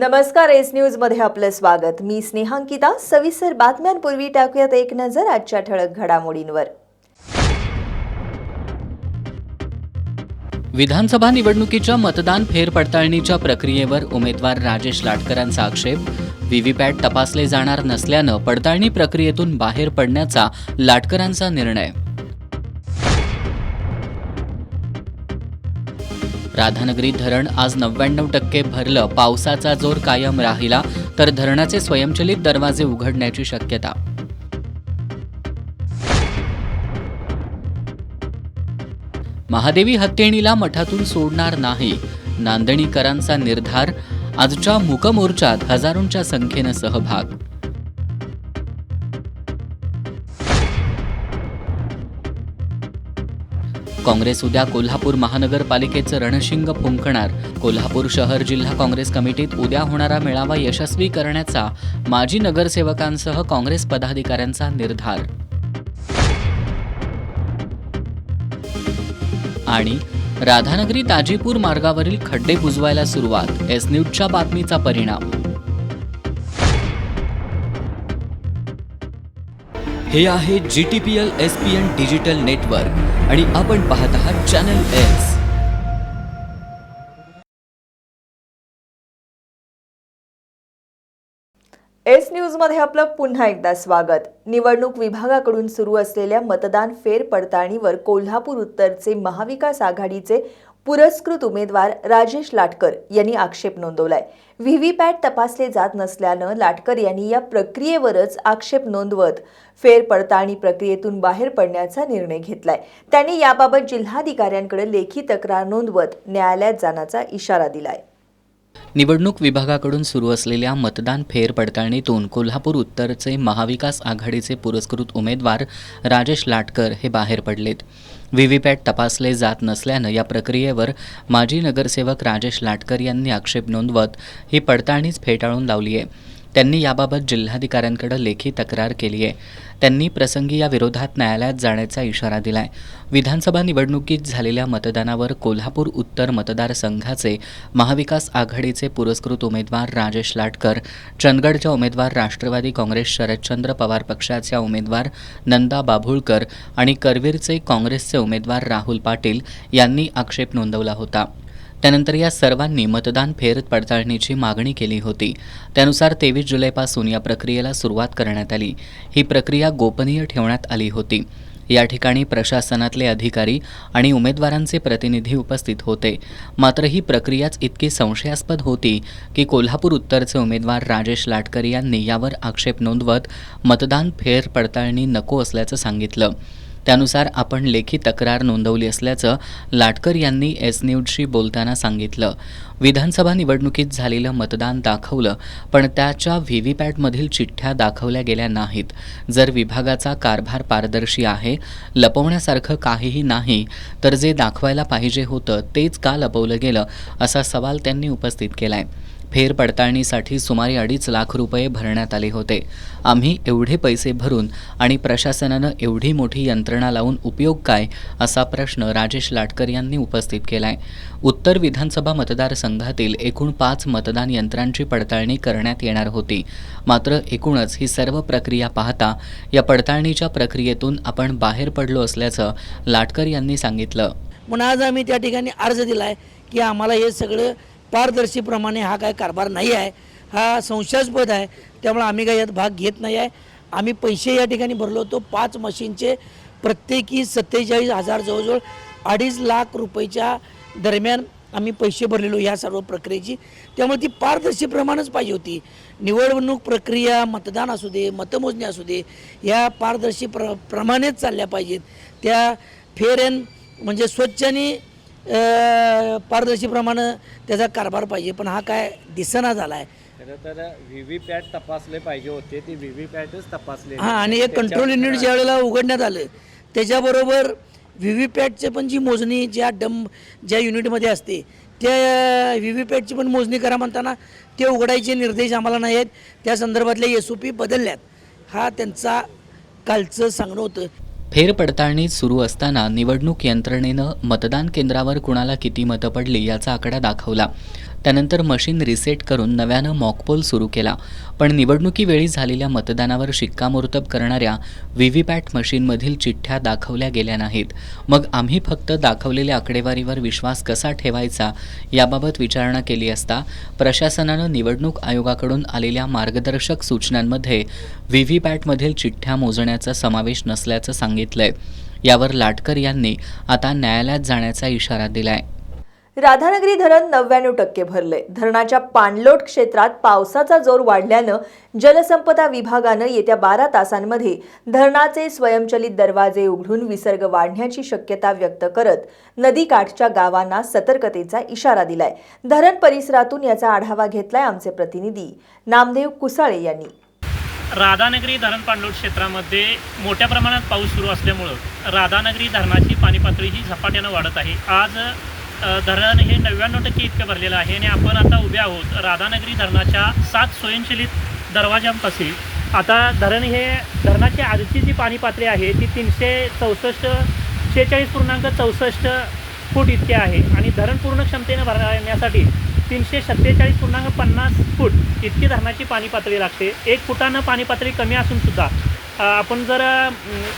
नमस्कार, S news मध्ये आपलं स्वागत। मी स्नेहांकिता। सविस्तर बातम्यांपूर्वी टाकूयात एक नजर आजच्या ठळक घडामोडींवर। विधानसभा निवडणुकीच्या मतदान फेरपडताळणीच्या प्रक्रियेवर उमेदवार राजेश लाटकरांचा आक्षेप। व्हीव्हीपॅट तपासले जाणार नसल्यानं पडताळणी प्रक्रियेतून बाहेर पडण्याचा लाटकरांचा निर्णय। राधानगरी धरण आज 99% भरलं। पावसाचा जोर कायम राहिला तर धरणाचे स्वयंचलित दरवाजे उघडण्याची शक्यता। महादेवी हत्तीणीला मठातून सोडणार नाही, नांदणीकरांचा निर्धार। आजच्या मूकमोर्चात हजारोंच्या संख्येनं सहभाग। काँग्रेस उद्या कोल्हापूर महानगरपालिकेचं रणशिंग फुंकणार। कोल्हापूर शहर जिल्हा काँग्रेस कमिटीत उद्या होणारा मेळावा यशस्वी करण्याचा माजी नगरसेवकांसह काँग्रेस पदाधिकाऱ्यांचा निर्धार। आणि राधानगरी ताजीपूर मार्गावरील खड्डे बुजवायला सुरुवात। एस न्यूजच्या बातमीचा परिणाम। हे आहे GTPL SPN डिजिटल नेटवर्क आणि आपण पाहत आहात चॅनल एस। एस न्यूज मध्ये आपलं पुन्हा एकदा स्वागत। निवडणूक विभागाकडून सुरू असलेल्या मतदान फेरपडताळणीवर कोल्हापूर उत्तरचे महाविकास आघाडीचे पुरस्कृत उमेदवार राजेश लाटकर यांनी आक्षेप नोंदवलाय। व्हीव्हीपॅट तपासले जात नसल्यानं लाटकर यांनी या प्रक्रियेवरच आक्षेप नोंदवत फेरपडताळणी प्रक्रियेतून बाहेर पडण्याचा निर्णय घेतलाय। त्यांनी याबाबत जिल्हाधिकाऱ्यांकडे लेखी तक्रार नोंदवत न्यायालयात जाण्याचा इशारा दिलाय। निवडणूक विभागाकडून सुरू असलेल्या मतदान फेरपडताळणीतून कोल्हापूर उत्तरचे महाविकास आघाडीचे पुरस्कृत उमेदवार राजेश लाटकर हे बाहेर पडलेत। व्हीव्हीपॅट तपासले जात नसल्यानं या प्रक्रियेवर माजी नगरसेवक राजेश लाटकर यांनी आक्षेप नोंदवत ही पडताळणीच फेटाळून लावली आहे। त्यांनी याबाबत जिल्हाधिकाऱ्यांकडे लेखी तक्रार केली आहे। त्यांनी प्रसंगी या विरोधात न्यायालयात जाण्याचा इशारा दिलाय। विधानसभा निवडणुकीत झालेल्या मतदानावर कोल्हापूर उत्तर मतदारसंघाचे महाविकास आघाडीचे पुरस्कृत उमेदवार राजेश लाटकर, चंदगडच्या उमेदवार राष्ट्रवादी काँग्रेस शरदचंद्र पवार पक्षाच्या उमेदवार नंदा बाभुळकर आणि करवीरचे काँग्रेसचे उमेदवार राहुल पाटील यांनी आक्षेप नोंदवला होता। त्यानंतर या सर्वांनी मतदान फेरपडताळणीची मागणी केली होती। त्यानुसार 23 जुलैपासून या प्रक्रियेला सुरुवात करण्यात आली। ही प्रक्रिया गोपनीय ठेवण्यात आली होती। या ठिकाणी प्रशासनातले अधिकारी आणि उमेदवारांचे प्रतिनिधी उपस्थित होते। मात्र ही प्रक्रियाच इतकी संशयास्पद होती की कोल्हापूर उत्तरचे उमेदवार राजेश लाटकर यांनी यावर आक्षेप नोंदवत मतदान फेरपडताळणी नको असल्याचं सांगितलं। त्यानुसार आपण लेखी तक्रार नोंदवली असल्याचं लाटकर यांनी एस न्यूजशी बोलताना सांगितलं। विधानसभा निवडणुकीत झालेलं मतदान दाखवलं, पण त्याच्या व्हीव्हीपॅटमधील चिठ्ठ्या दाखवल्या गेल्या नाहीत। जर विभागाचा कारभार पारदर्शी आहे, लपवण्यासारखं काहीही नाही, तर जे दाखवायला पाहिजे होतं तेच का लपवलं गेलं, असा सवाल त्यांनी उपस्थित केलाय। फेरपडताळणीसाठी सुमारे 2.5 लाख रुपये भरण्यात आले होते। आम्ही एवढे पैसे भरून आणि प्रशासनानं एवढी मोठी यंत्रणा लावून उपयोग काय, असा प्रश्न राजेश लाटकर यांनी उपस्थित केलाय। उत्तर विधानसभा मतदारसंघातील एकूण 5 मतदान यंत्रांची पडताळणी करण्यात येणार होती। मात्र एकूणच ही सर्व प्रक्रिया पाहता या पडताळणीच्या प्रक्रियेतून आपण बाहेर पडलो असल्याचं लाटकर यांनी सांगितलं। म्हणून आज आम्ही त्या ठिकाणी अर्ज दिलाय की आम्हाला हे सगळं पारदर्शीप्रमाणे हा काय कारभार नाही आहे, हा संशयास्पद आहे, त्यामुळे आम्ही काय यात भाग घेत नाही आहे। आम्ही पैसे या ठिकाणी भरलो होतो 5 मशीनचे, प्रत्येकी 47,000 जवळजवळ 2.5 लाख रुपयाच्या दरम्यान आम्ही पैसे भरलेलो या सर्व प्रक्रियेची। त्यामुळे ती पारदर्शीप्रमाणेच पाहिजे होती। निवडणूक प्रक्रिया, मतदान असू दे, मतमोजणी असू दे, या पारदर्शी प्रमाणेच चालल्या पाहिजेत। त्या फेअर अँड म्हणजे स्वच्छ आणि पारदर्शीप्रमाणे त्याचा कारभार पाहिजे, पण हा काय दिसना झाला आहे। तर व्हीव्हीपॅट तपासले पाहिजे होते, ते व्हीव्हीपॅटच तपासले हां, आणि एक कंट्रोल युनिट ज्या वेळेला उघडण्यात आलं त्याच्याबरोबर व्हीव्हीपॅटचे पण जी मोजणी ज्या युनिटमध्ये असते त्या व्हीव्हीपॅटची पण मोजणी करा म्हणताना ते उघडायचे निर्देश आम्हाला नाही आहेत। त्या संदर्भातले SOP बदलल्यात, हा त्यांचा कालचं सांगणं होतं। फेरपडताळणी सुरू असताना निवडणूक यंत्रणेनं मतदान केंद्रावर कुणाला किती मतं पडली याचा आकडा दाखवला। त्यानंतर मशीन रिसेट करून नव्यानं मॉकपोल सुरू केला. पण निवडणुकीवेळी झालेल्या मतदानावर शिक्कामोर्तब करणाऱ्या व्हीव्हीपॅट मशीनमधील चिठ्ठ्या दाखवल्या गेल्या नाहीत. मग आम्ही फक्त दाखवलेल्या आकडेवारीवर विश्वास कसा ठेवायचा याबाबत विचारणा केली असता प्रशासनानं निवडणूक आयोगाकडून आलेल्या मार्गदर्शक सूचनांमध्ये व्हीव्हीपॅटमधील चिठ्ठ्या मोजण्याचा समावेश नसल्याचं सांगितलंय. यावर लाटकर यांनी आता न्यायालयात जाण्याचा इशारा दिलाय. राधानगरी धरण 99% भरले. धरणाच्या पाणलोट क्षेत्रात पावसाचा जोर वाढल्यानं जलसंपदा विभागानं येत्या 12 तासांमध्ये धरणाचे स्वयंचलित दरवाजे उघडून विसर्ग वाढण्याची शक्यता व्यक्त करत नदीकाठच्या गावांना सतर्कतेचा इशारा दिलाय. धरण परिसरातून याचा आढावा घेतलाय आमचे प्रतिनिधी नामदेव कुसाळे यांनी. राधानगरी धरण पाणलोट क्षेत्रामध्ये मोठ्या प्रमाणात पाऊस सुरू असल्यामुळं राधानगरी धरणाची पाणी पातळी ही झपाट्यानं वाढत आहे. आज धरण हे 99% इतकं भरलेलं आहे आणि आपण आता उभे आहोत राधानगरी धरणाच्या 7 स्वयंचलित दरवाजांपाशी. आता धरणाची आजची जी पाणी पातळी आहे ती 46.64 फूट इतकी आहे आणि धरण पूर्ण क्षमतेनं भरण्यासाठी 347.50 फूट इतकी धरणाची पाणी पातळी लागते. 1 फुटानं पाणी पातळी कमी असूनसुद्धा आपण जर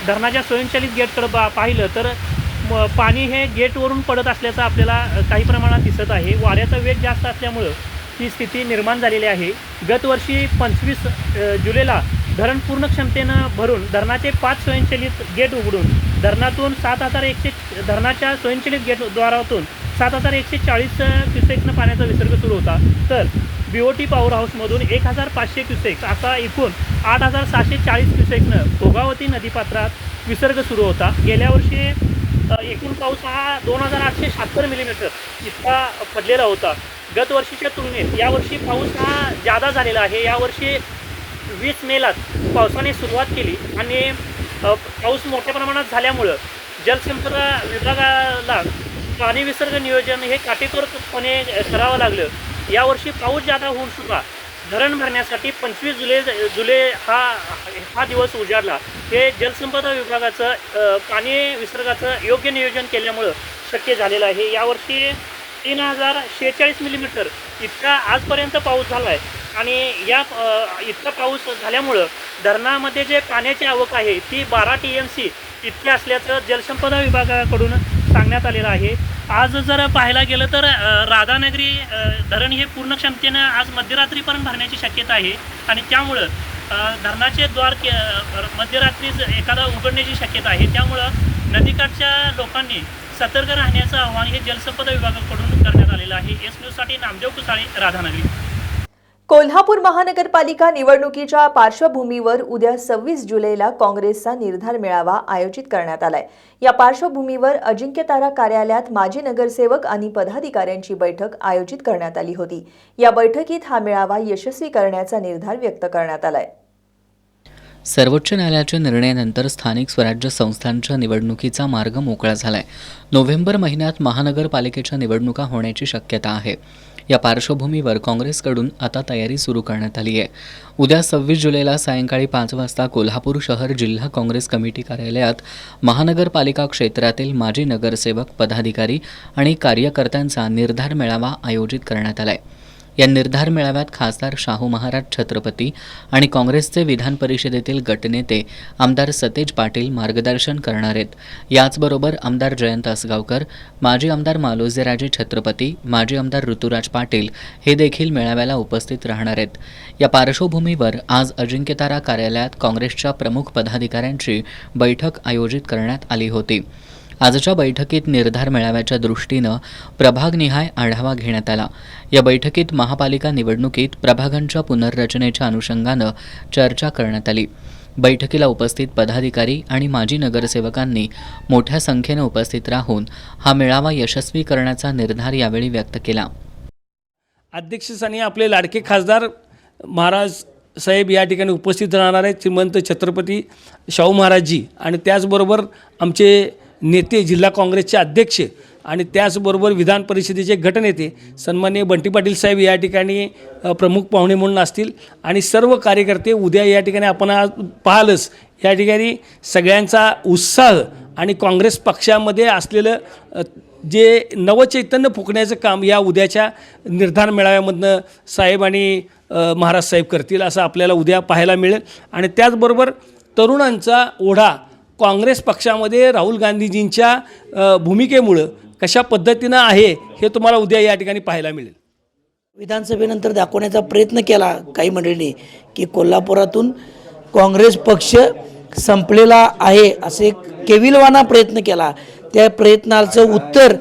धरणाच्या स्वयंचलित गेटकडे पाहिलं तर पाणी हे गेटवरून पडत असल्याचं आपल्याला काही प्रमाणात दिसत आहे. वाऱ्याचा वेग जास्त असल्यामुळं ही स्थिती निर्माण झालेली आहे. गतवर्षी 25 जुलैला धरण पूर्ण क्षमतेनं भरून धरणाचे 5 स्वयंचलित गेट उघडून धरणाच्या स्वयंचलित गेटद्वारातून 7,140 क्युसेक्सनं पाण्याचा विसर्ग सुरू होता. तर BOT पॉवर हाऊसमधून 1,500 क्युसेक्स असा एकूण 8,640 क्युसेक्सनं भोगावती नदीपात्रात विसर्ग सुरू होता. गेल्या वर्षी एकूण पाऊस हा 2,876 मिलीमीटर इतका पडलेला होता. गतवर्षीच्या तुलनेत यावर्षी पाऊस हा जादा झालेला आहे. यावर्षी 20 मेलाच पावसाने सुरुवात केली आणि पाऊस मोठ्या प्रमाणात झाल्यामुळं जलसंपदा विभागाला पाणी विसर्ग नियोजन हे काटेकोरपणे करावं लागलं. यावर्षी पाऊस जादा होऊन सुद्धा धरण भरण्यासाठी 25 जुलै हा दिवस उजाडला. हे जलसंपदा विभागाचं पाणी विसर्गाचं योग्य नियोजन केल्यामुळं शक्य झालेलं आहे. यावर्षी 3,046 मिलीमीटर इतका आजपर्यंत पाऊस झाला आहे आणि इतका पाऊस झाल्यामुळं धरणामध्ये जे पाण्याची आवक आहे ती 12 TMC इतकी असल्याचं जलसंपदा विभागाकडून सांगण्यात आलेलं आहे. आज जर पाहायला गेलं तर राधानगरी धरण हे पूर्ण क्षमतेनं आज मध्यरात्रीपर्यंत भरण्याची शक्यता आहे आणि त्यामुळं धरणाचे द्वार मध्यरात्रीच एखादा उघडण्याची शक्यता आहे. त्यामुळं नदीकाठच्या लोकांनी सतर्क राहण्याचं आवाहन हे जलसंपदा विभागाकडून करण्यात आलेलं आहे. एस न्यूजसाठी नामदेव कुसाळे, राधानगरी. कोल्हापूर महानगरपालिका निवडणुकीच्या पार्श्वभूमीवर उद्या 26 जुलैला काँग्रेसचा निर्धार मेळावा आयोजित करण्यात आलाय. या पार्श्वभूमीवर अजिंक्यतारा कार्यालयात माजी नगरसेवक आणि पदाधिकाऱ्यांची बैठक आयोजित करण्यात आली होती. या बैठकीत हा मेळावा यशस्वी करण्याचा निर्धार व्यक्त करण्यात आलाय. सर्वोच्च न्यायालयाच्या निर्णयानंतर स्थानिक स्वराज्य संस्थांच्या निवडणुकीचा मार्ग मोकळा झालाय. नोव्हेंबर महिन्यात महानगरपालिकेच्या निवडणुका होण्याची शक्यता आहे. या पार्श्वभूमीवर काँग्रेसकडून आता तयारी सुरू करण्यात आली आहे. उद्या 26 जुलैला सायंकाळी 5 वाजता कोल्हापूर शहर जिल्हा काँग्रेस कमिटी कार्यालयात महानगरपालिका क्षेत्रातील माजी नगरसेवक, पदाधिकारी आणि कार्यकर्त्यांचा निर्धार मेळावा आयोजित करण्यात आला आहे. या निर्धार मेळाव्यात खासदार शाहू महाराज छत्रपती आणि काँग्रेसचे विधान परिषदेतील गटनेते आमदार सतेज पाटील मार्गदर्शन करणार आहेत. याचबरोबर आमदार जयंत असगावकर, माजी आमदार मालोजेराजे छत्रपती, माजी आमदार ऋतुराज पाटील हे देखील मेळाव्याला उपस्थित राहणार आहेत. या पार्श्वभूमीवर आज अजिंक्यतारा कार्यालयात काँग्रेसच्या प्रमुख पदाधिकाऱ्यांची बैठक आयोजित करण्यात आली होती. आजच्या बैठकीत निर्धार मेळाव्याच्या दृष्टीनं प्रभागनिहाय आढावा घेण्यात आला. या बैठकीत महापालिका निवडणुकीत प्रभागांच्या पुनर्रचनेच्या अनुषंगानं चर्चा करण्यात आली. बैठकीला उपस्थित पदाधिकारी आणि माजी नगरसेवकांनी मोठ्या संख्येनं उपस्थित राहून हा मेळावा यशस्वी करण्याचा निर्धार यावेळी व्यक्त केला. अध्यक्षस्थानी आपले लाडके खासदार महाराज साहेब या ठिकाणी उपस्थित राहणार आहेत, श्रीमंत छत्रपती शाहू महाराजजी, आणि त्याचबरोबर आमचे नेते जिल्हा काँग्रेसचे अध्यक्ष आणि त्याचबरोबर विधान परिषदेचे गटनेते सन्माननीय बंटी पाटील साहेब या ठिकाणी प्रमुख पाहुणे म्हणून असतील. आणि सर्व कार्यकर्ते उद्या या ठिकाणी आपण आज पाहालच या ठिकाणी सगळ्यांचा उत्साह आणि काँग्रेस पक्षामध्ये असलेलं जे नवचैतन्य फुकण्याचं काम या उद्याच्या निर्धार मेळाव्यामधनं साहेब आणि महाराज साहेब करतील असं आपल्याला उद्या पाहायला मिळेल. आणि त्याचबरोबर तरुणांचा ओढा काँग्रेस पक्षामध्ये राहुल गांधीजींच्या भूमिकेमुळं कशा पद्धतीनं आहे हे तुम्हाला उद्या या ठिकाणी पाहायला मिळेल. विधानसभेनंतर दाखवण्याचा प्रयत्न केला काही मंडळींनी की कोल्हापुरातून काँग्रेस पक्ष संपलेला आहे असे एक केविलवाना प्रयत्न केला. त्या प्रयत्नाचं उत्तर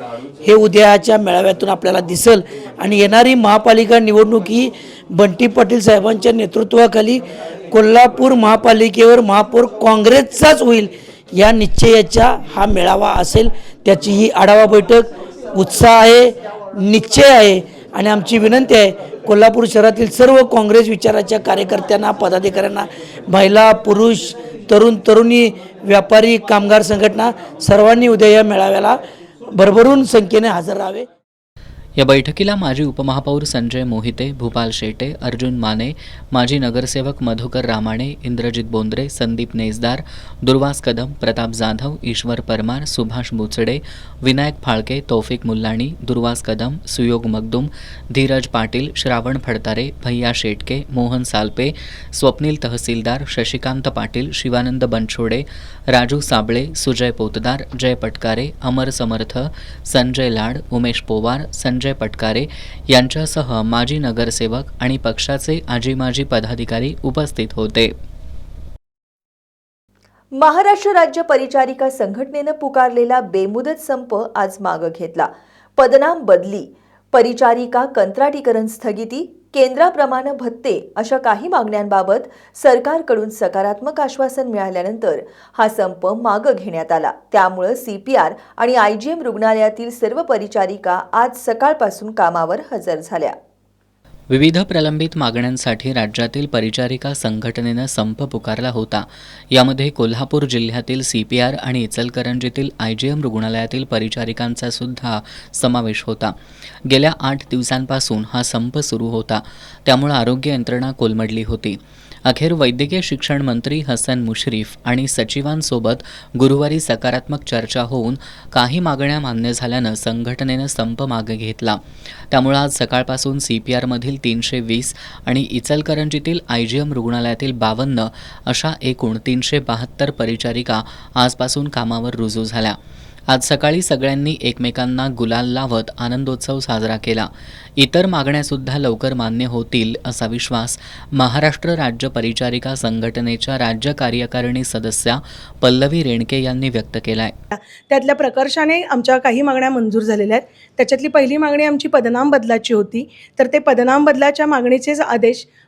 हे उद्याच्या मेळाव्यातून आपल्याला दिसेल. आणि येणारी महापालिका निवडणूक ही बंटी पाटील साहेबांच्या नेतृत्वाखाली कोल्हापूर महापालिकेवर महापौर काँग्रेसचाच होईल या निश्चयाचा हा मेळावा असेल. त्याची ही आढावा बैठक उत्साह आहे, निश्चय आहे. आणि आमची विनंती आहे कोल्हापूर शहरातील सर्व काँग्रेस विचाराच्या कार्यकर्त्यांना, पदाधिकाऱ्यांना, महिला, पुरुष, तरुण, तरुणी, व्यापारी, कामगार संघटना सर्वांनी उद्या या मेळाव्याला भरभरून संख्येने हजर राहावे. या बैठकीला माजी उपमहापौर संजय मोहिते, भूपाल शेटे, अर्जुन माने, माजी नगरसेवक मधुकर रामाणे, इंद्रजित बोंद्रे, संदीप नेसदार, दुर्वास कदम, प्रताप जाधव, ईश्वर परमार, सुभाष बुचडे, विनायक फाळके, तौफिक मुल्लाणी, दुर्वास कदम, सुयोग मगदुम, धीरज पाटील, श्रावण फडतारे, भैया शेटके, मोहन सालपे, स्वप्नील तहसीलदार, शशिकांत पाटील, शिवानंद बनछोडे, राजू साबळे, सुजय पोतदार, जय पटकारे, अमर समर्थ, संजय लाड, उमेश पोवार, संजय पटकारे यांच्यासह माजी नगरसेवक आणि पक्षाचे आजी-माजी पदाधिकारी उपस्थित होते. महाराष्ट्र राज्य परिचारिका संघटनेनं पुकारलेला बेमुदत संप आज मागं घेतला. पदनाम बदली, परिचारिका कंत्राटीकरण स्थगिती, केंद्राप्रमाणे भत्ते अशा काही मागण्यांबाबत सरकारकडून सकारात्मक आश्वासन मिळाल्यानंतर हा संप मागं घेण्यात आला. त्यामुळे CPR आणि IGM रुग्णालयातील सर्व परिचारिका आज सकाळपासून कामावर हजर झाल्या. विविध प्रलंबित मागण्यांसाठी राज्यातील परिचारिका संघटनेनं संप पुकारला होता. यामध्ये कोल्हापूर जिल्ह्यातील CPR आणि इचलकरंजीतील IGM रुग्णालयातील परिचारिकांचा सुद्धा समावेश होता. गेल्या 8 दिवसांपासून हा संप सुरू होता. त्यामुळे आरोग्य यंत्रणा कोलमडली होती. अखेर वैद्यकीय शिक्षण मंत्री हसन मुश्रीफ आणि सचिवांसोबत गुरुवारी सकारात्मक चर्चा होऊन काही मागण्या मान्य झाल्यानं संघटनेनं संप मागे घेतला. त्यामुळे आज सकाळपासून CPRमधील 320 आणि इचलकरंजीतील IGM रुग्णालयातील 52 अशा एकूण 372 परिचारिका आजपासून कामावर रुजू झाल्या. आज सकाळी सगळ्यांनी एकमेकांना गुलाल लावत आनंदोत्सव साजरा केला. इतर मागण्यासुद्धा लवकर मान्य होतील असा विश्वास महाराष्ट्र राज्य परिचारिका संघटनेच्या राज्य कार्यकारिणी सदस्या पल्लवी रेणके यांनी व्यक्त केला आहे. त्यातल्या प्रकर्षाने आमच्या काही मागण्या मंजूर झालेल्या आहेत. त्याच्यातली पहिली मागणी आमची पदनाम बदलाची होती. तर ते पदनाम बदलाच्या मागणीचेच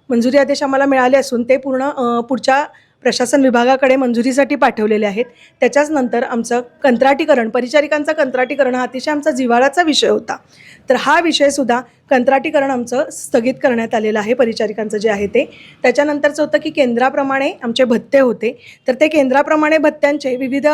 मंजुरी आदेश आम्हाला मिळाले असून ते पुढच्या प्रशासन विभागाकडे मंजुरीसाठी पाठवलेले आहेत. त्याच्याच नंतर आमचं कंत्राटीकरण, परिचारिकांचं कंत्राटीकरण हा अतिशय आमचा जिव्हाळ्याचा विषय होता. तर हा विषयसुद्धा कंत्राटीकरण आमचं स्थगित करण्यात आलेलं आहे. परिचारिकांचं जे आहे ते त्याच्यानंतरचं होतं की केंद्राप्रमाणे आमचे भत्ते होते. तर ते केंद्राप्रमाणे भत्त्यांचे विविध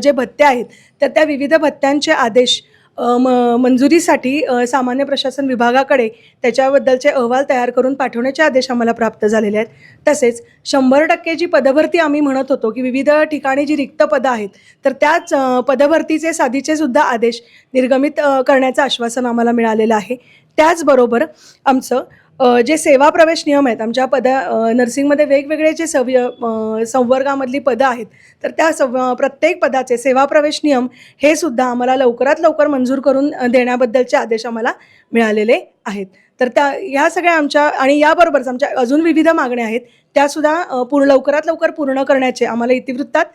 जे भत्ते आहेत तर त्या विविध भत्त्यांचे आदेश मंजुरीसाठी सामान्य प्रशासन विभागाकडे त्याच्याबद्दलचे अहवाल तयार करून पाठवण्याचे आदेश आम्हाला प्राप्त झालेले आहेत. तसेच 100% जी पदभरती आम्ही म्हणत होतो की विविध ठिकाणी जी रिक्त पदं आहेत तर त्याच पदभरतीचे साधीचे सुद्धा आदेश निर्गमित करण्याचं आश्वासन आम्हाला मिळालेलं आहे. त्याचबरोबर आमचं जे सेवा प्रवेश नियम आहेत, आमच्या नर्सिंगमध्ये वेगवेगळे जे संवर्गामधली पदं आहेत तर त्या प्रत्येक पदाचे सेवा प्रवेश नियम हे सुद्धा आम्हाला लवकरात लवकर मंजूर करून देण्याबद्दलचे आदेश आम्हाला मिळालेले आहेत. तर ह्या सगळ्या आमच्या आणि याबरोबरच आमच्या अजून विविध मागण्या आहेत त्यासुद्धा लवकरात लवकर पूर्ण करण्याचे आम्हाला इतिवृत्तात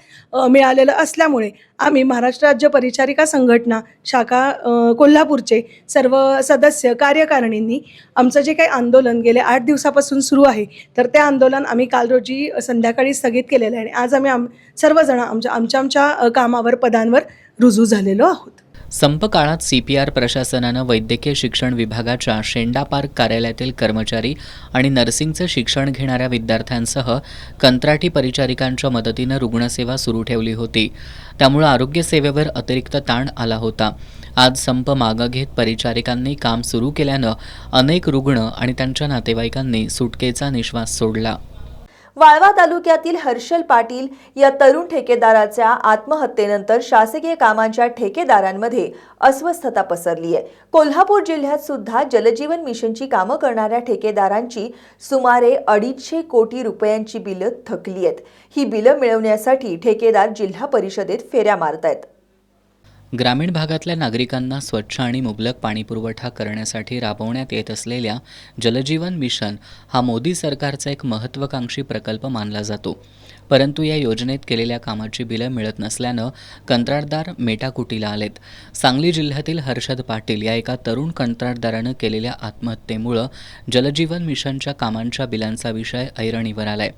मिळालेलं असल्यामुळे आम्ही महाराष्ट्र राज्य परिचारिका संघटना शाखा कोल्हापूरचे सर्व सदस्य कार्यकारिणींनी आमचं जे काही आंदोलन गेले 8 दिवसापासून सुरू आहे तर ते आंदोलन आम्ही काल रोजी संध्याकाळी स्थगित केलेलं आहे. आणि आज आम्ही सर्वजण आमच्या कामावर पदांवर रुजू झालेलो आहोत. संप काळात CPR प्रशासनानं वैद्यकीय शिक्षण विभागाच्या शेंडा पार्क कार्यालयातील कर्मचारी आणि नर्सिंगचं शिक्षण घेणाऱ्या विद्यार्थ्यांसह कंत्राटी परिचारिकांच्या मदतीनं रुग्णसेवा सुरू ठेवली होती. त्यामुळे आरोग्य सेवेवर अतिरिक्त ताण आला होता. आज संप मागं घेत परिचारिकांनी काम सुरू केल्यानं अनेक रुग्ण आणि त्यांच्या नातेवाईकांनी सुटकेचा निश्वास सोडला. वाळवा तालुक्यातील हर्षल पाटील या तरुण ठेकेदाराच्या आत्महत्येनंतर शासकीय कामांच्या ठेकेदारांमध्ये अस्वस्थता पसरली आहे. कोल्हापूर जिल्ह्यात सुद्धा जलजीवन मिशनची कामं करणाऱ्या ठेकेदारांची सुमारे 250 कोटी रुपयांची बिलं थकली आहेत. ही बिलं मिळवण्यासाठी ठेकेदार जिल्हा परिषदेत फेऱ्या मारतायत. ग्रामीण भागातल्या नागरिकांना स्वच्छ आणि मुबलक पाणीपुरवठा करण्यासाठी राबवण्यात येत असलेल्या जलजीवन मिशन हा मोदी सरकारचा एक महत्त्वाकांक्षी प्रकल्प मानला जातो. परंतु या योजनेत केलेल्या कामाची बिलं मिळत नसल्यानं कंत्राटदार मेटाकुटीला आलेत. सांगली जिल्ह्यातील हर्षद पाटील या एका तरुण कंत्राटदारानं केलेल्या आत्महत्येमुळं जलजीवन मिशनच्या कामांच्या बिलांचा विषय ऐरणीवर आलाय.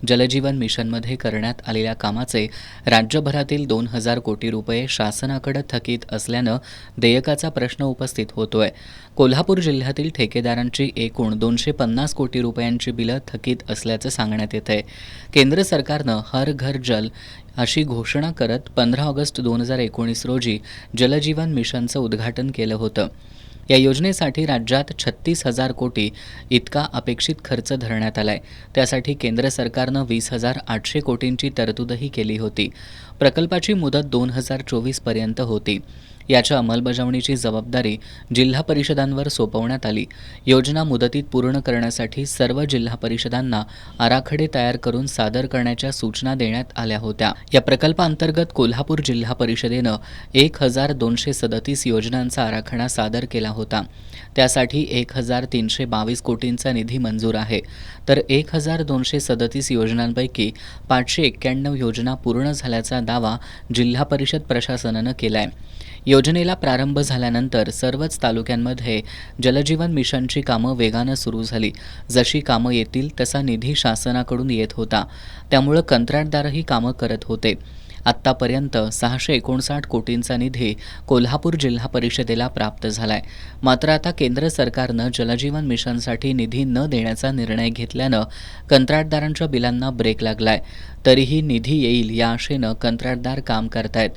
जलजीवन मिशनमध्ये करण्यात आलेल्या कामाचे राज्यभरातील 2000 कोटी रुपये शासनाकडे थकीत असल्यानं देयकाचा प्रश्न उपस्थित होतोय. कोल्हापूर जिल्ह्यातील ठेकेदारांची एकूण 250 कोटी रुपयांची बिलं थकीत असल्याचं सांगण्यात येत आहे. केंद्र सरकारनं हर घर जल अशी घोषणा करत 15 ऑगस्ट 2019 रोजी जलजीवन मिशनचं उद्घाटन केलं होतं. या योजनेसाठी राज्यात 36,000 कोटी इतका अपेक्षित खर्च धरण्यात आलाय. त्यासाठी केंद्र सरकारनं 20,800 कोटींची तरतूदही केली होती. प्रकल्पाची मुदत 2024 पर्यंत होती. याच्या अंमलबजावणीची जबाबदारी जिल्हा परिषदांवर सोपवण्यात आली. योजना मुदतीत पूर्ण करण्यासाठी सर्व जिल्हा परिषदांना आराखडे तयार करून सादर करण्याच्या सूचना देण्यात आल्या होत्या. या प्रकल्पांतर्गत कोल्हापूर जिल्हा परिषदेनं 1,237 योजनांचा आराखडा सादर केला होता. त्यासाठी 1,322 कोटींचा निधी मंजूर आहे. तर 1,237 योजनांपैकी 591 योजना पूर्ण झाल्याचा दावा जिल्हा परिषद प्रशासनानं केला आहे. योजनेला प्रारंभ झाल्यानंतर सर्वच तालुक्यांमध्ये जलजीवन मिशनची कामं वेगानं सुरू झाली. जशी कामं येतील तसा निधी शासनाकडून येत होता. त्यामुळं कंत्राटदारही कामं करत होते. आत्तापर्यंत 659 कोटींचा निधी कोल्हापूर जिल्हा परिषदेला प्राप्त झालाय. मात्र आता केंद्र सरकारनं जलजीवन मिशनसाठी निधी न देण्याचा निर्णय घेतल्यानं कंत्राटदारांच्या बिलांना ब्रेक लागलाय. तरीही निधी येईल या आशेनं कंत्राटदार काम करतायत.